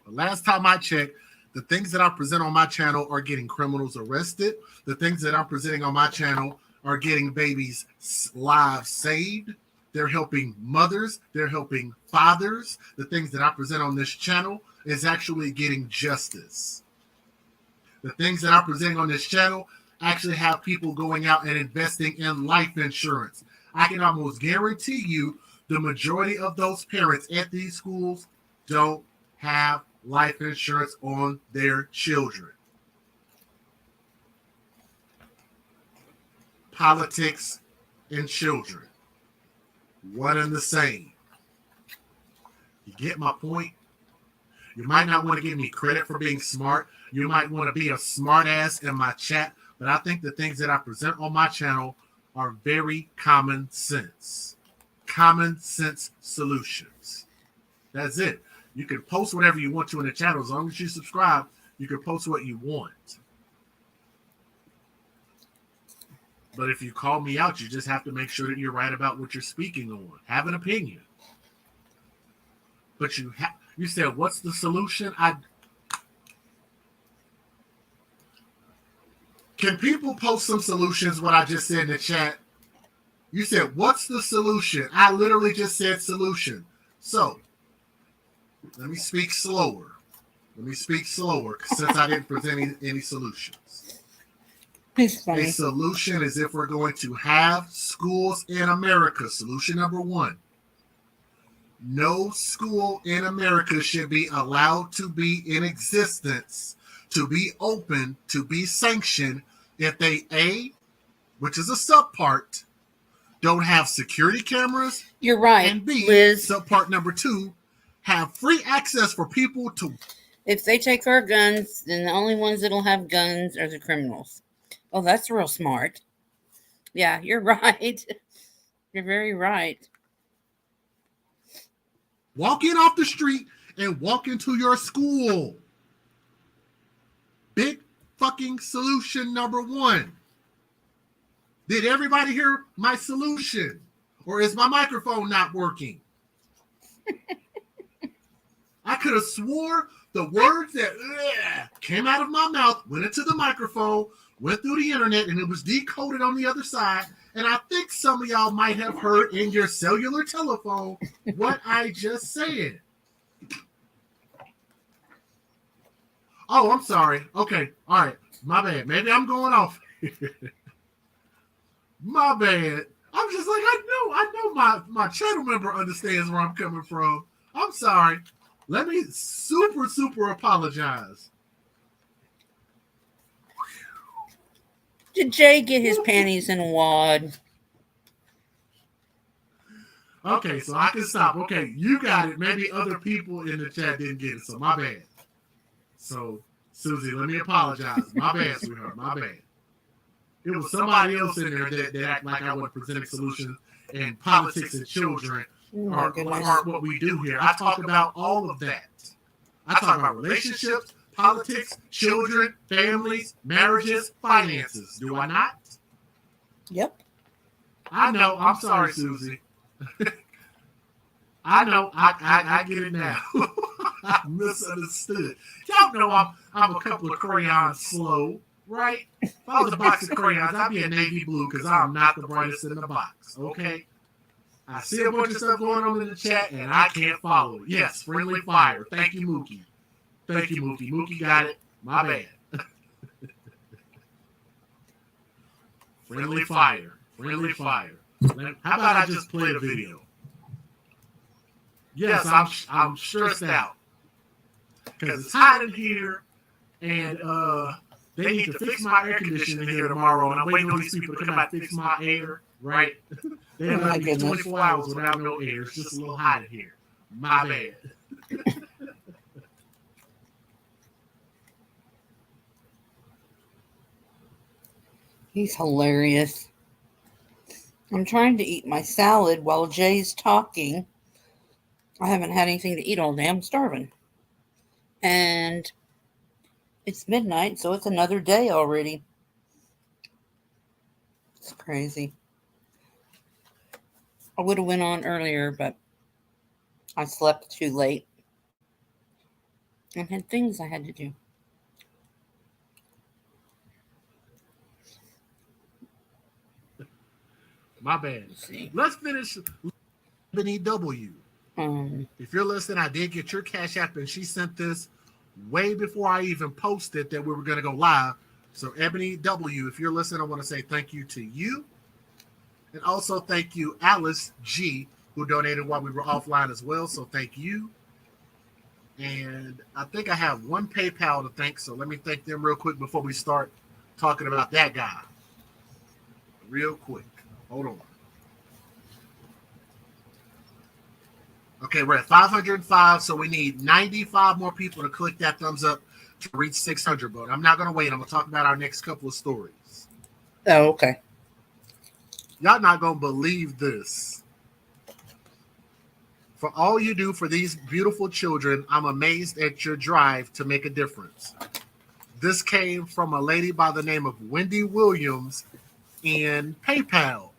The last time I checked, the things that I present on my channel are getting criminals arrested. The things that I'm presenting on my channel are getting babies' lives saved. They're helping mothers. They're helping fathers. The things that I present on this channel is actually getting justice. The things that I'm presenting on this channel actually have people going out and investing in life insurance. I can almost guarantee you the majority of those parents at these schools don't have life insurance on their children. Politics and children, one and the same. You get my point? You might not want to give me credit for being smart. You might want to be a smart ass in my chat, but I think the things that I present on my channel are very common sense. Common sense solutions. That's it. You can post whatever you want to in the channel. As long as you subscribe, you can post what you want. But if you call me out, you just have to make sure that you're right about what you're speaking on. Have an opinion. But you said, what's the solution? Can people post some solutions, what I just said in the chat? You said, what's the solution? I literally just said solution. So, let me speak slower. Since I didn't present any solutions. A solution is if we're going to have schools in America. Solution number one. No school in America should be allowed to be in existence, to be open, to be sanctioned if they, A, which is a subpart, don't have security cameras. You're right, and B, Liz. subpart number two, have free access for people to. If they take our guns, then the only ones that'll have guns are the criminals. Oh, that's real smart. Yeah, you're right. You're very right. Walk in off the street and walk into your school. Big fucking solution number one. Did everybody hear my solution? Or is my microphone not working? I could have swore the words that came out of my mouth, went into the microphone, went through the internet, and it was decoded on the other side. And I think some of y'all might have heard in your cellular telephone what I just said. Oh, I'm sorry. Okay. All right. My bad. Maybe I'm going off. My bad. I'm just like, I know my channel member understands where I'm coming from. I'm sorry. Let me super apologize. Did Jay get his panties in a wad? Okay, so I can stop. Okay, you got it. Maybe other people in the chat didn't get it, so my bad. So, Susie, let me apologize. My bad, sweetheart. My bad. It was somebody else in there that act like I wasn't presenting solutions, and politics and children aren't what we do here. I talk about all of that. I talk about relationships, politics, children, families, marriages, finances. Do I not? Yep. I know. I'm sorry, Susie. I know. I get it now. I misunderstood. Y'all know I'm a couple of crayons slow, right? If I was a box of crayons, I'd be a navy blue because I'm not the brightest in the box. Okay. I see a bunch of stuff going on in the chat and I can't follow it. Yes, friendly fire. Thank you, Mookie. Thank you, Mookie. Mookie got it. My bad. Friendly fire. Friendly fire. How about I just play the video? Yes, I'm stressed out. because it's hot in here, and they need to fix my air conditioning here tomorrow, and I'm waiting on these people to come out and fix my air, right? They didn't let me 24 hours without no air. It's just a little hot in here. My bad. He's hilarious. I'm trying to eat my salad while Jay's talking. I haven't had anything to eat all day. I'm starving. And it's midnight, so it's another day already. It's crazy. I would have went on earlier, but I slept too late and had things I had to do. My bad. Let's finish Ebony W. If you're listening, I did get your Cash App, and she sent this way before I even posted that we were going to go live. So Ebony W, if you're listening, I want to say thank you to you. And also thank you, Alice G, who donated while we were offline as well. So thank you. And I think I have one PayPal to thank. So let me thank them real quick before we start talking about that guy. Real quick. Hold on. Okay, we're at 505, so we need 95 more people to click that thumbs up to reach 600. But I'm not going to wait. I'm going to talk about our next couple of stories. Oh, okay. Y'all not going to believe this. For all you do for these beautiful children, I'm amazed at your drive to make a difference. This came from a lady by the name of Wendy Williams in PayPal.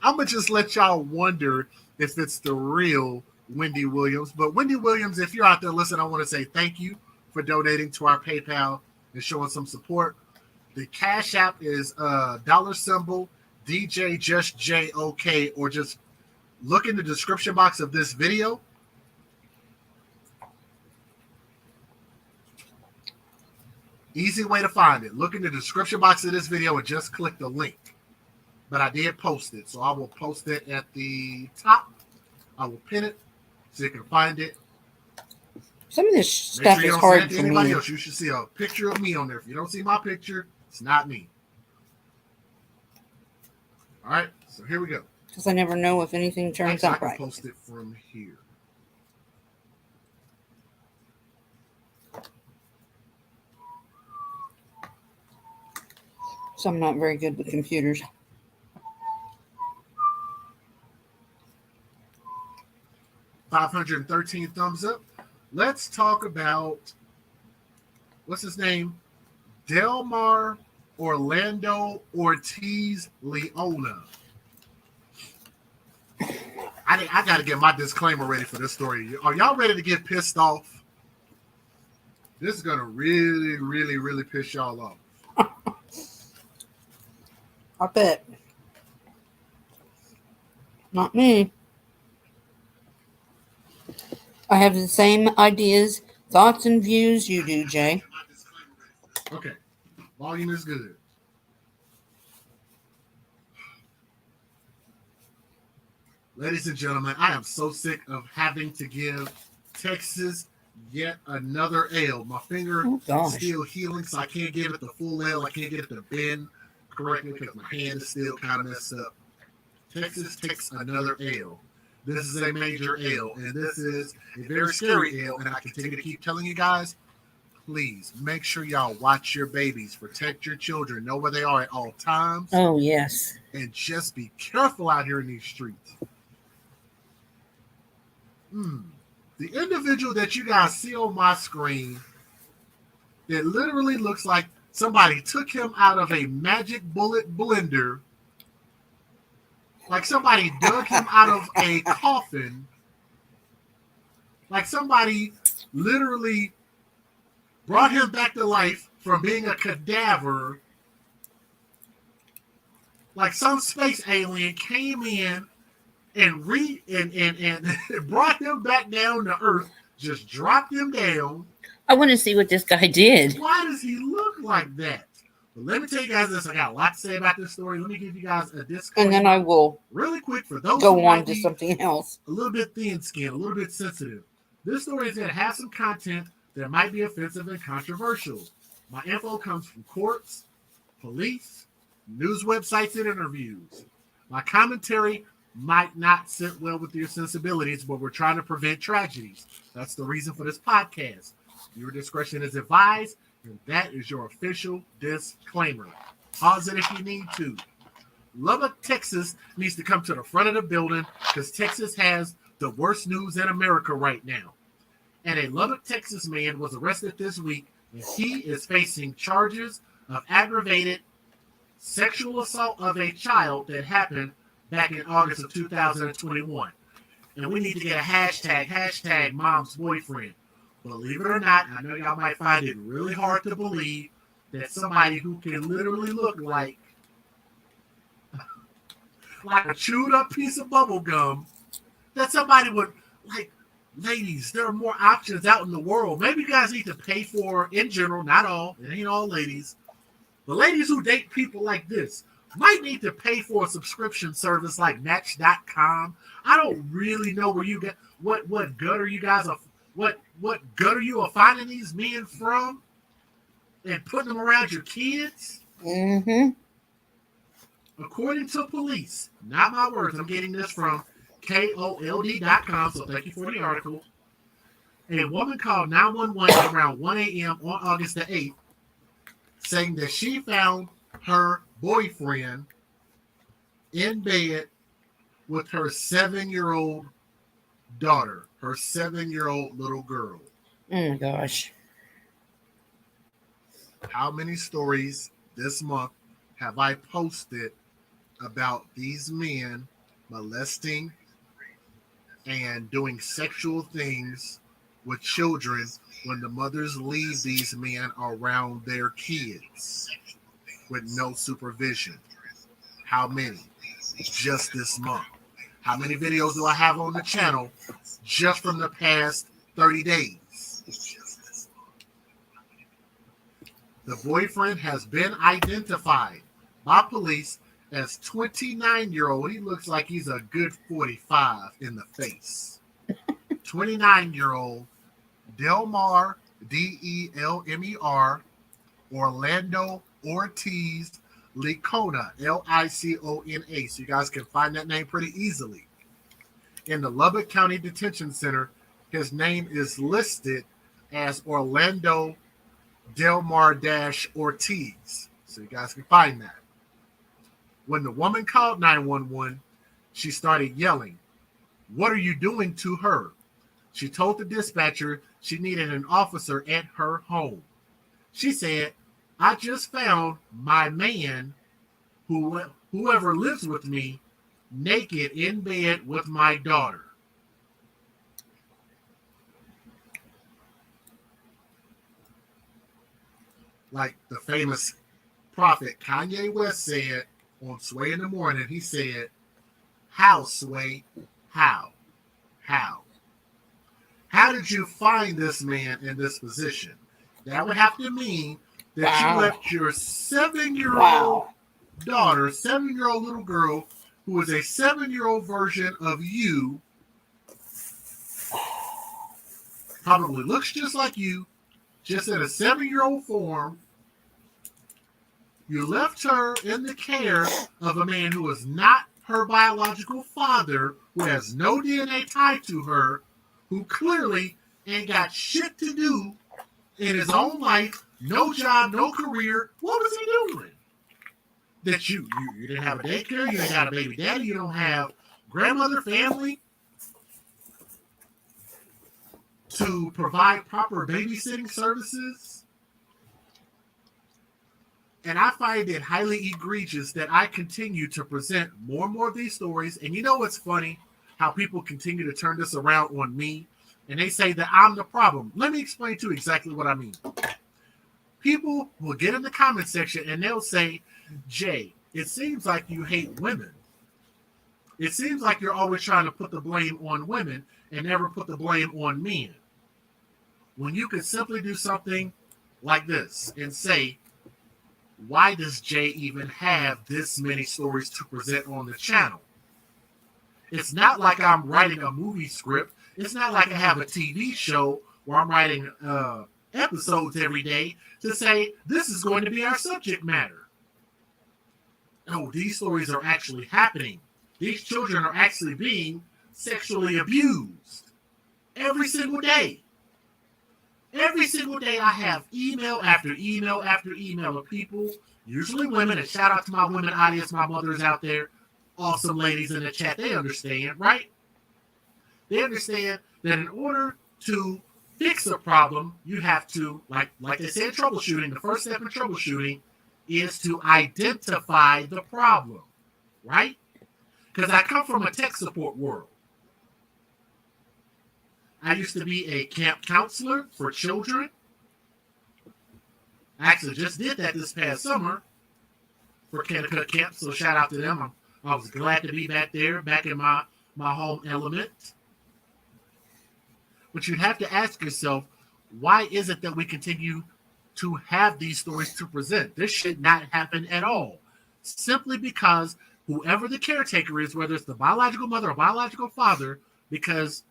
I'm going to just let y'all wonder if it's the real Wendy Williams. But Wendy Williams, if you're out there listening, I want to say thank you for donating to our PayPal and showing some support. The Cash App is $symbol DJ Just JOK, or just look in the description box of this video. Easy way to find it. Look in the description box of this video and just click the link. But I did post it, so I will post it at the top. I will pin it so you can find it. Some of this stuff is hard for anybody me. else. You should see a picture of me on there. If you don't see my picture, it's not me. All right, so here we go. Because I never know if anything turns out I can right. post it from here. So I'm not very good with computers. $513 thumbs up. Let's talk about, what's his name? Delmar Orlando Ortiz Leona. I got to get my disclaimer ready for this story. Are y'all ready to get pissed off? This is going to really, really, really piss y'all off. I bet. Not me. I have the same ideas, thoughts, and views you do, Jay. Okay. Volume is good. Ladies and gentlemen, I am so sick of having to give Texas yet another L. My finger is still healing, so I can't give it the full L. I can't get it to bend correctly because my hand is still kind of messed up. Texas takes another L. This is a major L, and this is a very scary L, and I continue to keep telling you guys, please make sure y'all watch your babies, protect your children, know where they are at all times. Oh, yes. And just be careful out here in these streets. The individual that you guys see on my screen, it literally looks like somebody took him out of a magic bullet blender, like somebody dug him out of a coffin, like somebody literally brought him back to life from being a cadaver, like some space alien came in and brought him back down to Earth, just dropped him down. I want to see what this guy did. Why does he look like that? But let me tell you guys this. I got a lot to say about this story. Let me give you guys a disclaimer. And then I will really quick for those go who on might to be something else. a little bit thin-skinned, a little bit sensitive. This story is going to have some content that might be offensive and controversial. My info comes from courts, police, news websites, and interviews. My commentary might not sit well with your sensibilities, but we're trying to prevent tragedies. That's the reason for this podcast. Your discretion is advised, and that is your official disclaimer. Pause it if you need to. Lubbock, Texas needs to come to the front of the building because Texas has the worst news in America right now. And a Lubbock, Texas man was arrested this week, and he is facing charges of aggravated sexual assault of a child that happened back in August of 2021. And we need to get a hashtag mom's boyfriend. Believe it or not, I know y'all might find it really hard to believe that somebody who can literally look like a chewed up piece of bubble gum, that somebody would, like, ladies, there are more options out in the world. Maybe you guys need to pay for, in general, not all, it ain't all ladies, but ladies who date people like this might need to pay for a subscription service like Match.com. I don't really know where you get what gutter you guys are, what gutter you are finding these men from and putting them around your kids. Mm-hmm. According to police, not my words, I'm getting this from KOLD.com, so thank you for the article. A woman called 911 around 1 a.m. on August the 8th, saying that she found her boyfriend in bed with her 7-year-old daughter, her 7-year-old little girl. Oh my gosh. How many stories this month have I posted about these men molesting and doing sexual things with children when the mothers leave these men around their kids with no supervision? How many? Just this month. How many videos do I have on the channel just from the past 30 days? The boyfriend has been identified by police as 29-year-old. He looks like he's a good 45 in the face. 29-year-old Delmar, Delmer, Orlando Ortiz Licona, Licona. So you guys can find that name pretty easily. In the Lubbock County Detention Center, his name is listed as Orlando Delmar Ortiz. So you guys can find that. When the woman called 911, she started yelling, "What are you doing to her?" She told the dispatcher she needed an officer at her home. She said, "I just found my man, whoever lives with me, naked in bed with my daughter." Like the famous prophet Kanye West said on Sway in the Morning, he said, "How, Sway? How? How? How did you find this man in this position?" That would have to mean that you left your 7-year-old daughter, 7-year-old little girl, who is a 7-year-old version of you, probably looks just like you, just in a 7-year-old form. You left her in the care of a man who is not her biological father, who has no DNA tied to her, who clearly ain't got shit to do in his own life, no job, no career. What was he doing? That you didn't have a daycare, you didn't got a baby daddy, you don't have grandmother, family to provide proper babysitting services. And I find it highly egregious that I continue to present more and more of these stories. And you know what's funny? How people continue to turn this around on me. And they say that I'm the problem. Let me explain to you exactly what I mean. People will get in the comment section and they'll say, "Jay, it seems like you hate women. It seems like you're always trying to put the blame on women and never put the blame on men. When you could simply do something like this and say, why does Jay even have this many stories to present on the channel? It's not like I'm writing a movie script. It's not like I have a TV show where I'm writing episodes every day to say this is going to be our subject matter. No, these stories are actually happening. These children are actually being sexually abused every single day. Every single day I have email after email after email of people, usually women, and shout out to my women audience, my mothers out there, awesome ladies in the chat, they understand, right? They understand that in order to fix a problem, you have to, like they said, troubleshooting, the first step in troubleshooting is to identify the problem, right? Because I come from a tech support world. I used to be a camp counselor for children. I actually just did that this past summer for Kennecut Camp, so shout out to them. I was glad to be back there, back in my home element. But you have to ask yourself, why is it that we continue to have these stories to present? This should not happen at all. Simply because whoever the caretaker is, whether it's the biological mother or biological father, because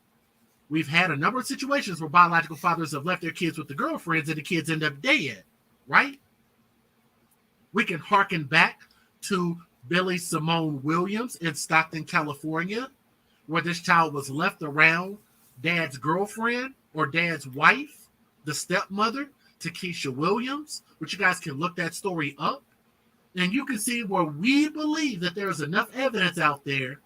we've had a number of situations where biological fathers have left their kids with the girlfriends and the kids end up dead, right? We can hearken back to Billy Simone Williams in Stockton, California, where this child was left around dad's girlfriend or dad's wife, the stepmother, Takesha Williams, which you guys can look that story up. And you can see where we believe that there's enough evidence out there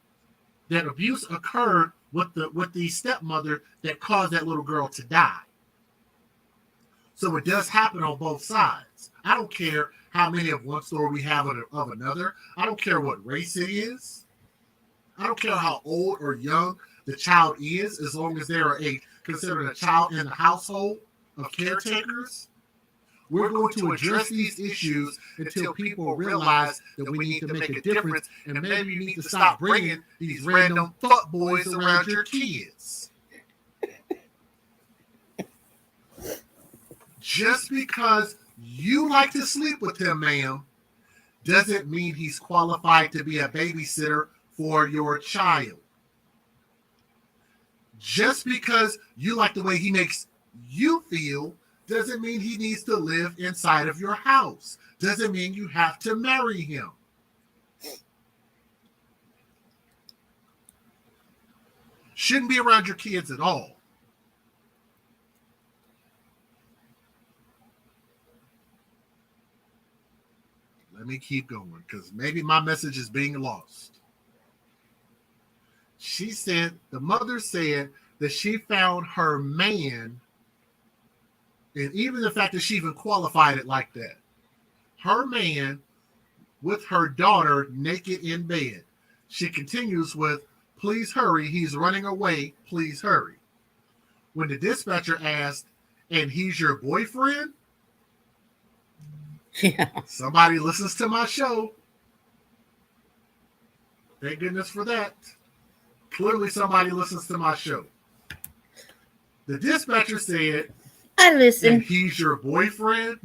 that abuse occurred with the stepmother that caused that little girl to die. So it does happen on both sides. I don't care how many of one story we have of another. I don't care what race it is. I don't care how old or young the child is, as long as they're considered a child in the household of caretakers. We're going to address these issues until people realize that we need to make a difference, and maybe you need to stop bringing these random fuckboys around your kids. Just because you like to sleep with him, ma'am, doesn't mean he's qualified to be a babysitter for your child. Just because you like the way he makes you feel doesn't mean he needs to live inside of your house. Doesn't mean you have to marry him. Shouldn't be around your kids at all. Let me keep going, because maybe my message is being lost. She said, the mother said that she found her man, and even the fact that she even qualified it like that, her man with her daughter naked in bed. She continues with, please hurry, he's running away, please hurry. When the dispatcher asked, and he's your boyfriend? Yeah. Somebody listens to my show. Thank goodness for that. Clearly somebody listens to my show. The dispatcher said, I listen. and he's your boyfriend?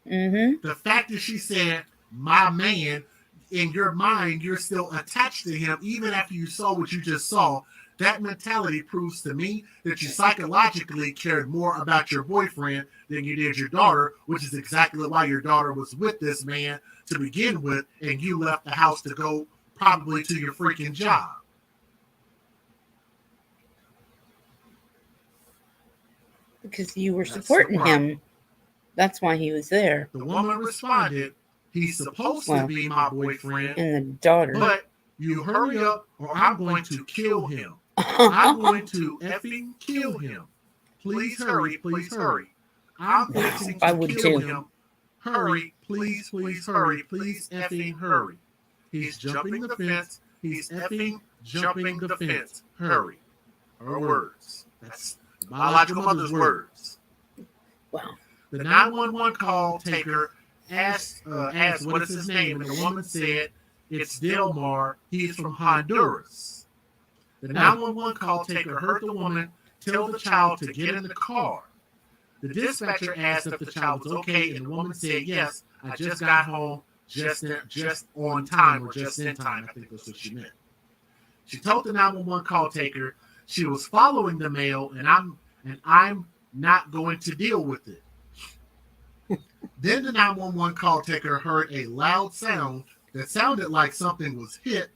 Mm-hmm. The fact that she said, my man, in your mind, you're still attached to him, even after you saw what you just saw. That mentality proves to me that you psychologically cared more about your boyfriend than you did your daughter, which is exactly why your daughter was with this man to begin with, and you left the house to go probably to your freaking job. Because you were supporting him. That's why he was there. The woman responded, he's supposed to be my boyfriend. And the daughter. But you hurry up or I'm going to kill him. I'm going to effing kill him. Please hurry, please hurry. I'm fixing to kill him. Hurry, please, please hurry, please effing hurry. He's jumping the fence. He's effing jumping the fence. Hurry. Her words. That's the biological mother's words. Wow. The 911 call taker asked what is his name, and the woman said, it's Delmar. He's from Honduras. The 911 call taker heard the woman tell the child to get in the car. The dispatcher asked if the child was okay, and the woman said, yes, I just got home just on time, or just in time. I think that's what she meant. She told the 911 call taker she was following the male, and I'm not going to deal with it. Then the 911 call taker heard a loud sound that sounded like something was hit,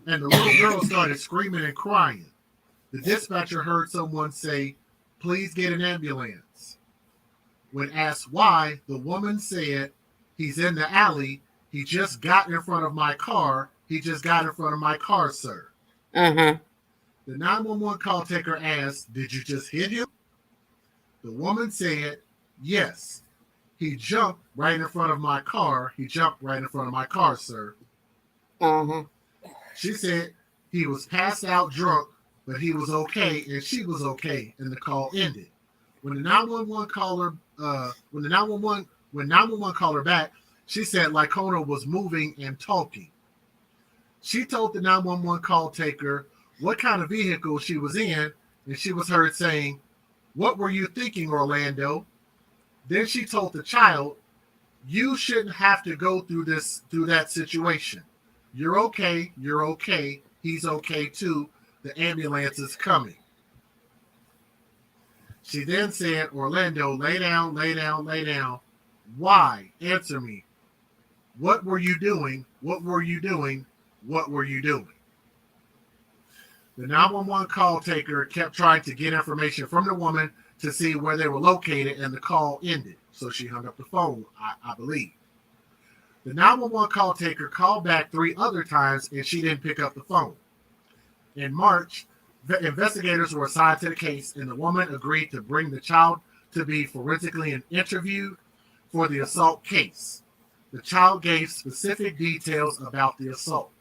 and the little girl started screaming and crying. The dispatcher heard someone say, "Please get an ambulance." When asked why, the woman said, "He's in the alley. He just got in front of my car. He just got in front of my car, sir." Uh-huh. The 911 call taker asked, "Did you just hit him?" The woman said, "Yes. He jumped right in front of my car. He jumped right in front of my car, sir." Uh-huh. She said he was passed out drunk, but he was okay, and she was okay, and the call ended. When the 911 caller, when 911 called her back, she said Lycona was moving and talking. She told the 911 call taker what kind of vehicle she was in, and she was heard saying, "What were you thinking, Orlando?" Then she told the child, "You shouldn't have to go through that situation. You're okay. You're okay. He's okay too. The ambulance is coming." She then said, "Orlando, lay down, lay down, lay down. Why? Answer me. What were you doing? What were you doing? What were you doing?" The 911 call taker kept trying to get information from the woman to see where they were located, and the call ended. So she hung up the phone, I believe. The 911 call taker called back 3 other times, and she didn't pick up the phone. In March, the investigators were assigned to the case, and the woman agreed to bring the child to be forensically interviewed for the assault case. The child gave specific details about the assault.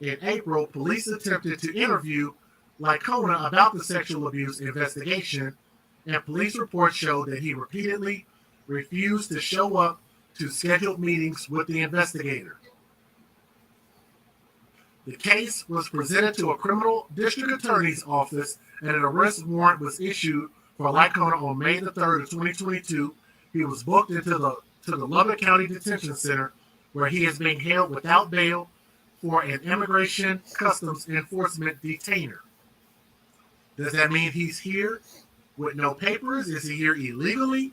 In April, police attempted to interview Lycona about the sexual abuse investigation, and police reports showed that he repeatedly refused to show up to scheduled meetings with the investigator. The case was presented to a criminal district attorney's office, and an arrest warrant was issued for Lycona on May the 3rd of 2022. He was booked into the Lubbock County Detention Center, where he is being held without bail for an immigration customs enforcement detainer. Does that mean he's here with no papers? Is he here illegally?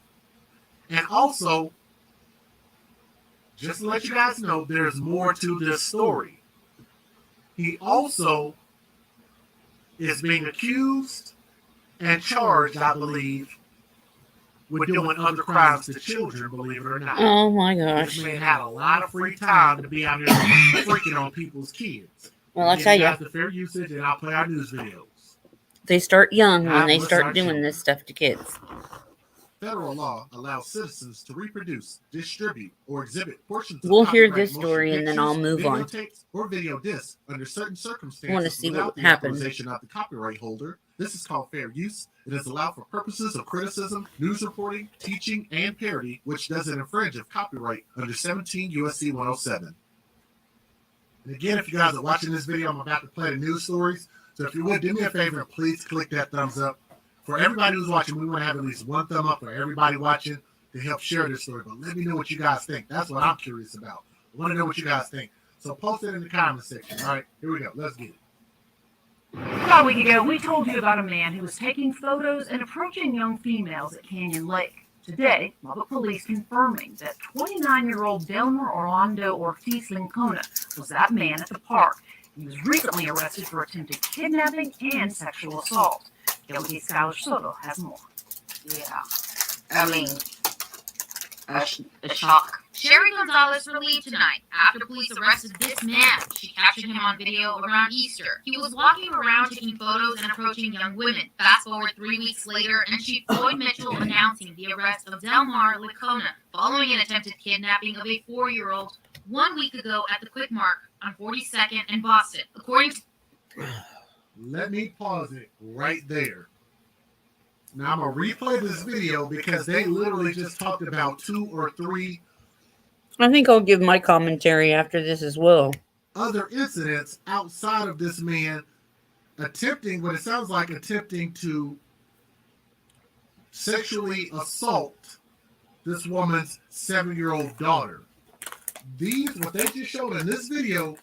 And also, just to let you guys know, there's more to this story. He also is being accused and charged, I believe, with doing other crimes to children, believe it or not. Oh my gosh. This man had a lot of free time to be out here freaking on people's kids. Well, I'll tell you. The fair usage, and I'll play our news videos. They start young when they Let's start start doing young. this stuff to kids. Federal law allows citizens to reproduce, distribute, or exhibit portions of We'll hear copyright this motion story and then I'll pictures, move on. videotapes, or video discs under certain circumstances I want to see without what the happens. authorization of the copyright holder. This is called fair use. It is allowed for purposes of criticism, news reporting, teaching, and parody, which doesn't infringe of copyright under 17 U.S.C. 107. And again, if you guys are watching this video, I'm about to play the news stories. So if you would, do me a favor and please click that thumbs up. For everybody who's watching, we want to have at least one thumb up for everybody watching to help share this story. But let me know what you guys think. That's what I'm curious about. I want to know what you guys think. So post it in the comment section. All right, here we go. Let's get it. About a week ago, we told you about a man who was taking photos and approaching young females at Canyon Lake. Today, Lubbock police confirming that 29-year-old Delmer Orlando Ortiz Lincona was that man at the park. He was recently arrested for attempted kidnapping and sexual assault. Guilty Skylar Soto has more. Yeah. I mean, a shock. Sherry Gonzalez relieved tonight after police arrested this man. She captured him on video around Easter. He was walking around taking photos and approaching young women. Fast forward 3 weeks later, and Chief Floyd Mitchell announcing the arrest of Delmar Licona following an attempted kidnapping of a 4-year-old 1 week ago at the Quick Mark on 42nd and Boston. According to... Let me pause it right there. Now I'm going to replay this video because they literally just talked about 2 or 3 I think I'll give my commentary after this as well. other incidents outside of this man attempting, what it sounds like, attempting to sexually assault this woman's 7-year-old daughter. What they just showed in this video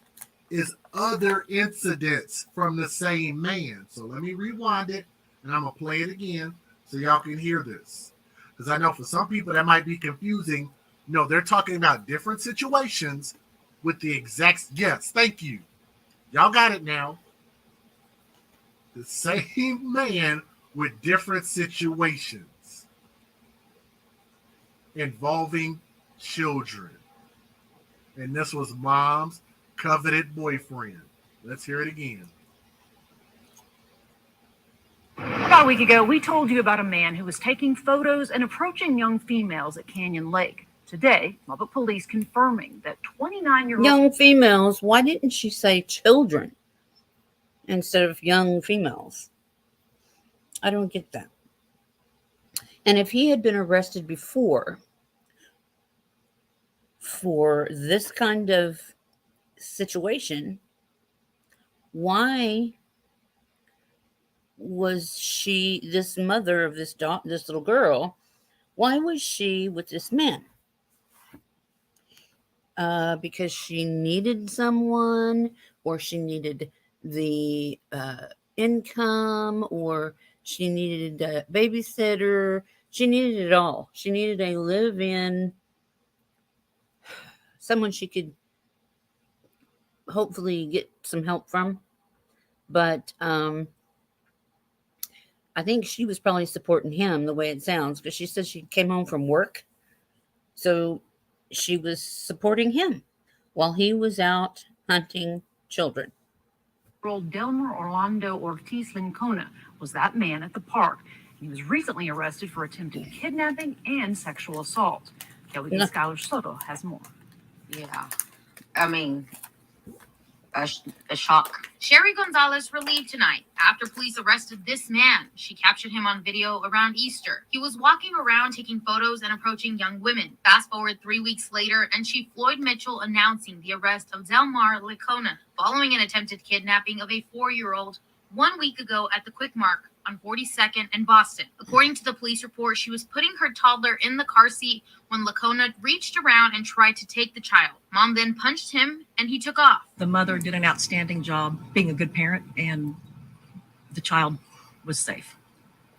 is other incidents from the same man. So let me rewind it and I'm going to play it again so y'all can hear this. Because I know for some people that might be confusing. No, they're talking about different situations with the exact. Yes, thank you. Y'all got it now. The same man with different situations involving children. And this was mom's coveted boyfriend. Let's hear it again. About a week ago, we told you about a man who was taking photos and approaching young females at Canyon Lake. Today, Lubbock police confirming that 29-year-old Young females. Why didn't she say children instead of young females? I don't get that. And if he had been arrested before for this kind of situation, why was she, this mother of this little girl, why was she with this man? Because she needed someone, or she needed the income, or she needed a babysitter. She needed it all. She needed a live-in, someone she could hopefully get some help from. But I think she was probably supporting him the way it sounds, because she said she came home from work. So she was supporting him while he was out hunting children. Delmer Orlando Ortiz Lincona was that man at the park. He was recently arrested for attempted kidnapping and sexual assault. Kelly Skylar Soto has more. Yeah. I mean, a shock. Sherry Gonzalez relieved tonight after police arrested this man. She captured him on video around Easter. He was walking around taking photos and approaching young women. Fast forward 3 weeks later, and Chief Floyd Mitchell announcing the arrest of Delmar Licona following an attempted kidnapping of a 4-year-old 1 week ago at the Quick Mark on 42nd and Boston. According to the police report, she was putting her toddler in the car seat when Licona reached around and tried to take the child. Mom then punched him and he took off. The mother did an outstanding job being a good parent, and the child was safe.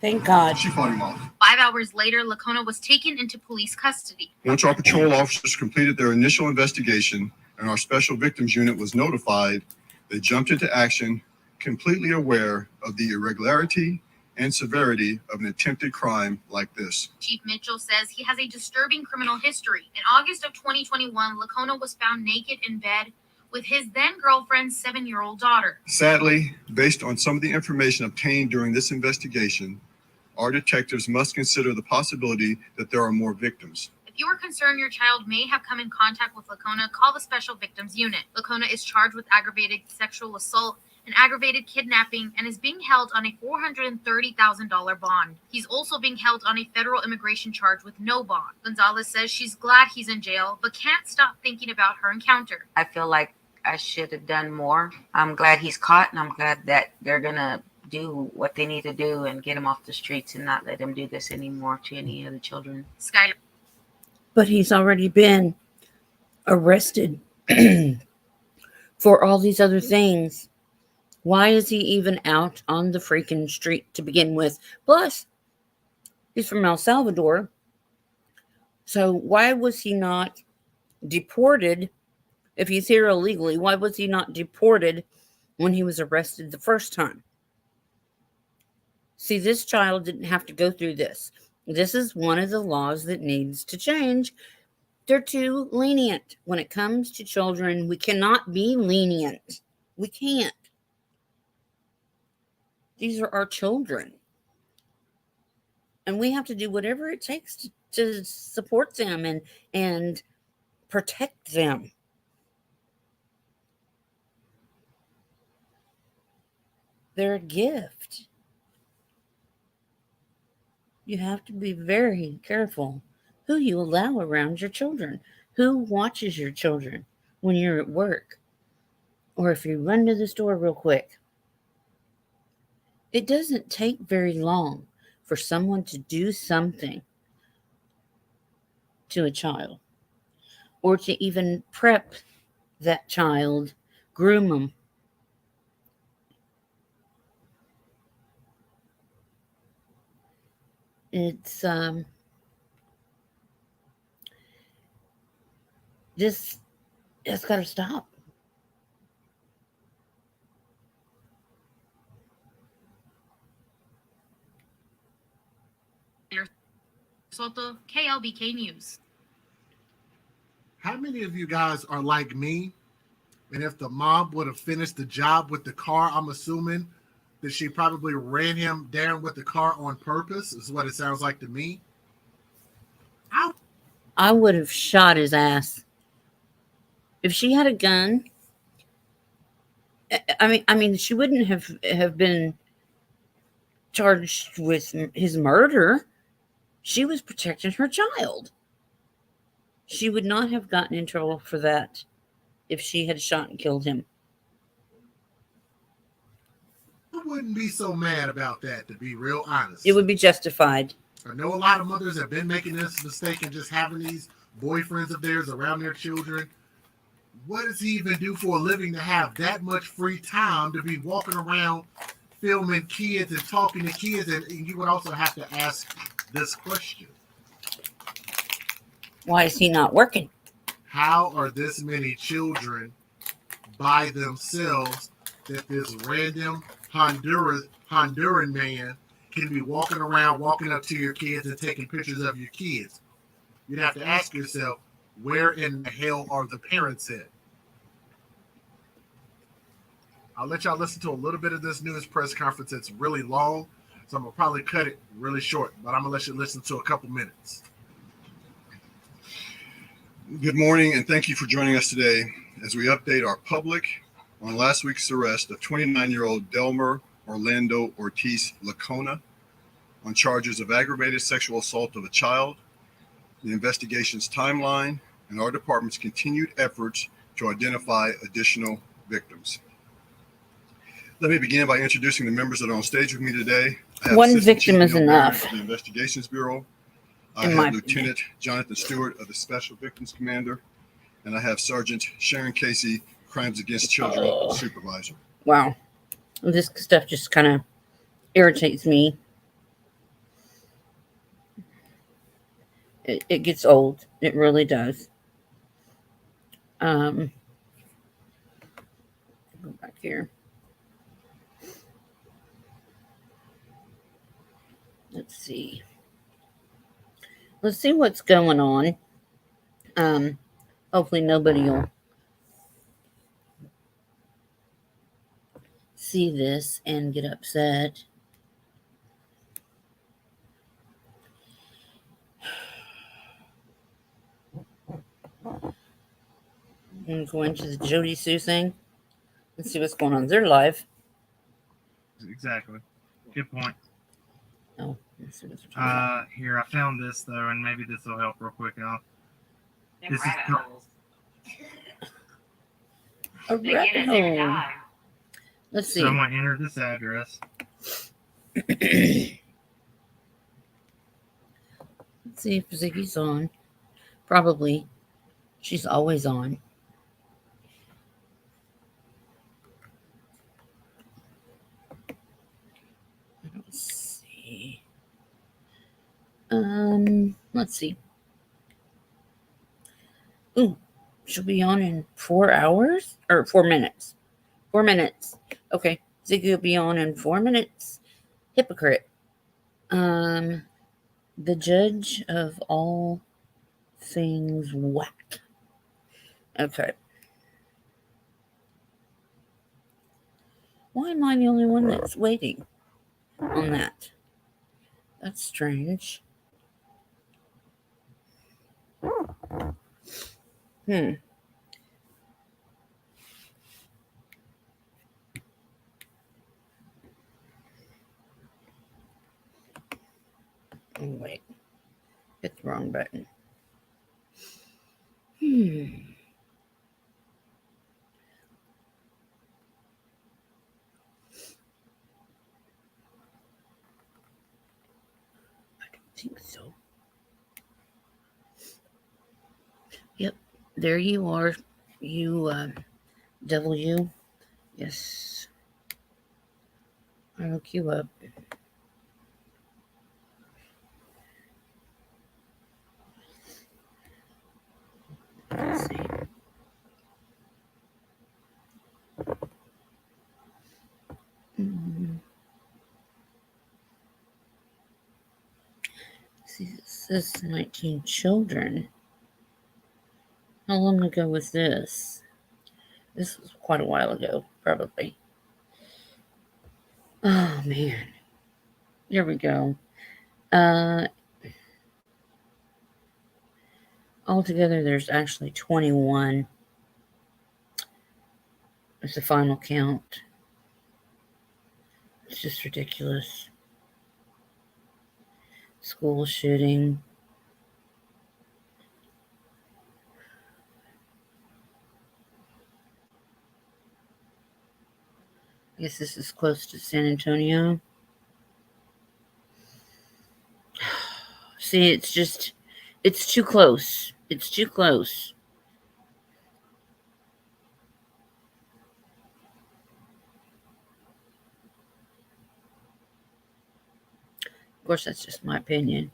Thank God. She fought him off. 5 hours later, Licona was taken into police custody. Once our patrol officers completed their initial investigation and our special victims unit was notified, they jumped into action, completely aware of the irregularity and severity of an attempted crime like this. Chief Mitchell says he has a disturbing criminal history. In August of 2021, Licona was found naked in bed with his then-girlfriend's 7-year-old daughter. Sadly, based on some of the information obtained during this investigation, our detectives must consider the possibility that there are more victims. If you are concerned your child may have come in contact with Licona, call the Special Victims Unit. Licona is charged with aggravated sexual assault and aggravated kidnapping and is being held on a $430,000 bond. He's also being held on a federal immigration charge with no bond. Gonzalez says she's glad he's in jail, but can't stop thinking about her encounter. I feel like I should have done more. I'm glad he's caught, and I'm glad that they're going to do what they need to do and get him off the streets and not let him do this anymore to any other children. Skylar. But he's already been arrested for all these other things. Why is he even out on the freaking street to begin with? Plus, he's from El Salvador. So why was he not deported? If he's here illegally, why was he not deported when he was arrested the first time? See, this child didn't have to go through this. This is one of the laws that needs to change. They're too lenient when it comes to children. We cannot be lenient. We can't. These are our children. And we have to do whatever it takes to support them and protect them. They're a gift. You have to be very careful who you allow around your children, who watches your children when you're at work, or if you run to the store real quick. It doesn't take very long for someone to do something to a child, or to even prep that child, groom them It's just it's got to stop. Soto, KLBK News. How many of you guys are like me? And if the mom would have finished the job with the car, I'm assuming that she probably ran him down with the car on purpose, is what it sounds like to me. I would have shot his ass. If she had a gun, I mean, she wouldn't have been charged with his murder. She was protecting her child. She would not have gotten in trouble for that if she had shot and killed him. I wouldn't be so mad about that, to be real honest. It would be justified. I know a lot of mothers have been making this mistake and just having these boyfriends of theirs around their children. What does he even do for a living to have that much free time to be walking around filming kids and talking to kids? And you would also have to ask this question. Why is he not working? How are this many children by themselves that this random Honduran man can be walking around, walking up to your kids and taking pictures of your kids? You'd have to ask yourself, where in the hell are the parents at? I'll let y'all listen to a little bit of this news press conference. It's really long, so I'm going to probably cut it really short, but I'm going to let you listen to a couple minutes. Good morning, and thank you for joining us today as we update our public on last week's arrest of 29-year-old Delmer Orlando Ortiz Lacona on charges of aggravated sexual assault of a child, the investigation's timeline, and our department's continued efforts to identify additional victims. Let me begin by introducing the members that are on stage with me today. One Assistant victim Chief is Neil enough. Barrett of the Investigations Bureau. I In have my Lieutenant Jonathan Stewart of the Special Victims Commander, and I have Sergeant Sharon Casey, Crimes Against Children Supervisor. Wow. This stuff just kind of irritates me. It gets old. It really does. Go back here. Let's see. Let's see what's going on. Hopefully nobody will see this and get upset. I'm going to go into the Jody Sue thing and see what's going on. They're live. Exactly. Good point. Oh, let's see what's talking about. Here, I found this, though, and maybe this will help real quick. This is A rabbit hole. Let's see. So I'm going to enter this address. Let's see if Ziggy's on. Probably. She's always on. Let's see. Let's see. Ooh, she'll be on in 4 hours or 4 minutes. 4 minutes. Okay, Ziggy will be on in 4 minutes. Hypocrite. The judge of all things whack. Okay. Why am I the only one that's waiting on that? That's strange. Oh, wait. Hit the wrong button. I don't think so. Yep. There you are. You, W. Yes. I'll look you up. See, this is 19 children. How long ago was this? This was quite a while ago, probably. Oh, man. Here we go. Altogether, there's actually 21. It's the final count. It's just ridiculous. School shooting. I guess this is close to San Antonio. See, it's too close. It's too close. Of course, that's just my opinion.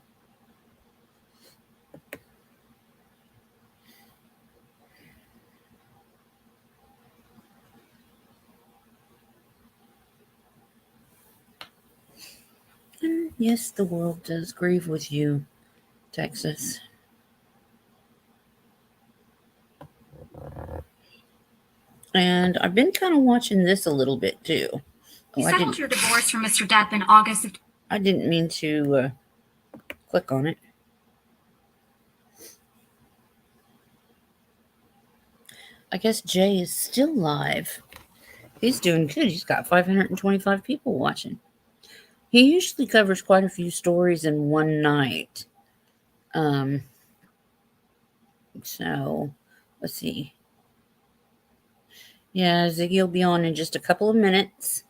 And yes, the world does grieve with you, Texas. And I've been kind of watching this a little bit too. You settled your divorce from Mr. Depp in August of. I didn't mean to click on it. I guess Jay is still live. He's doing good. He's got 525 people watching. He usually covers quite a few stories in one night. So let's see. Yeah, Ziggy will be on in just a couple of minutes.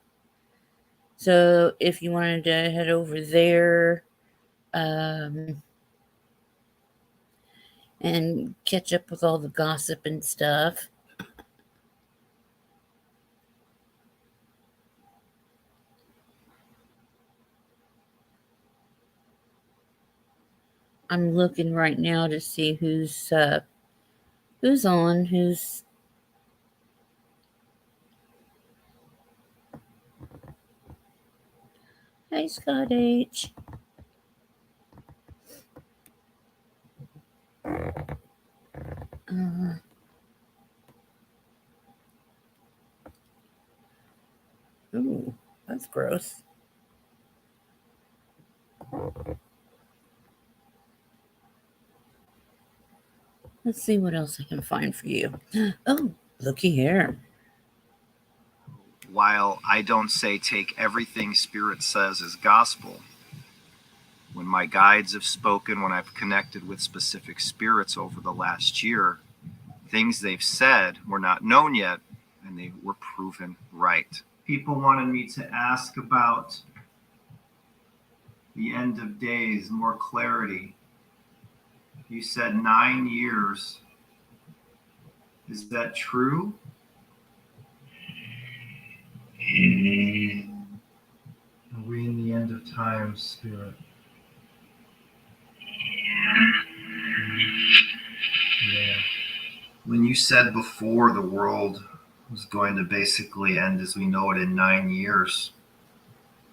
So if you wanted to head over there and catch up with all the gossip and stuff. I'm looking right now to see who's on, who's. Hey, Scott H. Ooh, that's gross. Let's see what else I can find for you. Oh, looky here. While I don't say take everything Spirit says as gospel, when my guides have spoken, when I've connected with specific spirits over the last year, things they've said were not known yet, and they were proven right. People wanted me to ask about the end of days, more clarity. You said 9 years. Is that true? Are we in the end of time, Spirit? Yeah. When you said before the world was going to basically end as we know it in 9 years,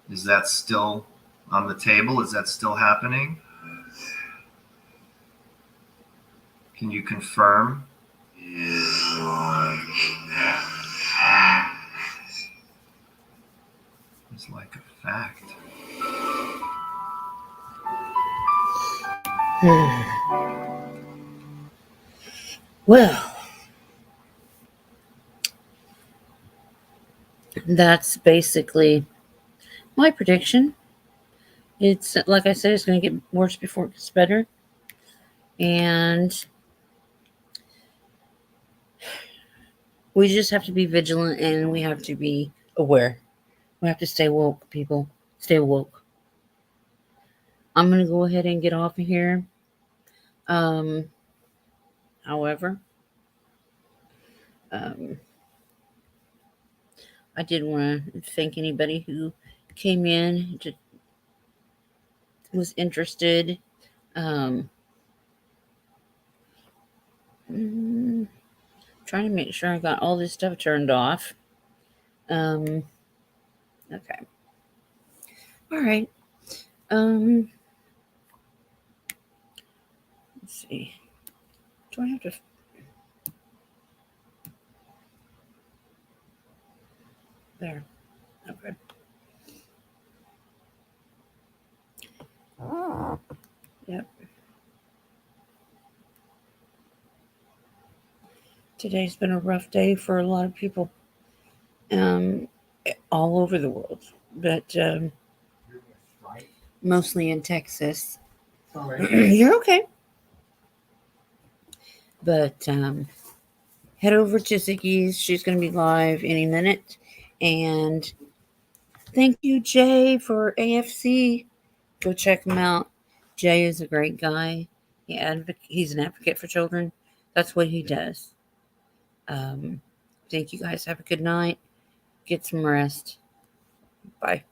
is that still on the table? Is that still happening? Can you confirm? It's like a fact. Well, that's basically my prediction. It's like I said, it's going to get worse before it gets better. And we just have to be vigilant and we have to be aware. We have to stay woke, people. Stay woke. I'm going to go ahead and get off of here. However, I did want to thank anybody who came in, was interested. Trying to make sure I got all this stuff turned off. Okay. All right. Let's see. Do I have to? There. Okay. Yep. Today's been a rough day for a lot of people all over the world, but mostly in Texas. You're okay. But head over to Ziggy's. She's going to be live any minute. And thank you, Jay, for AFC. Go check him out. Jay is a great guy. He's an advocate for children. That's what he does. Thank you guys. Have a good night. Get some rest. Bye.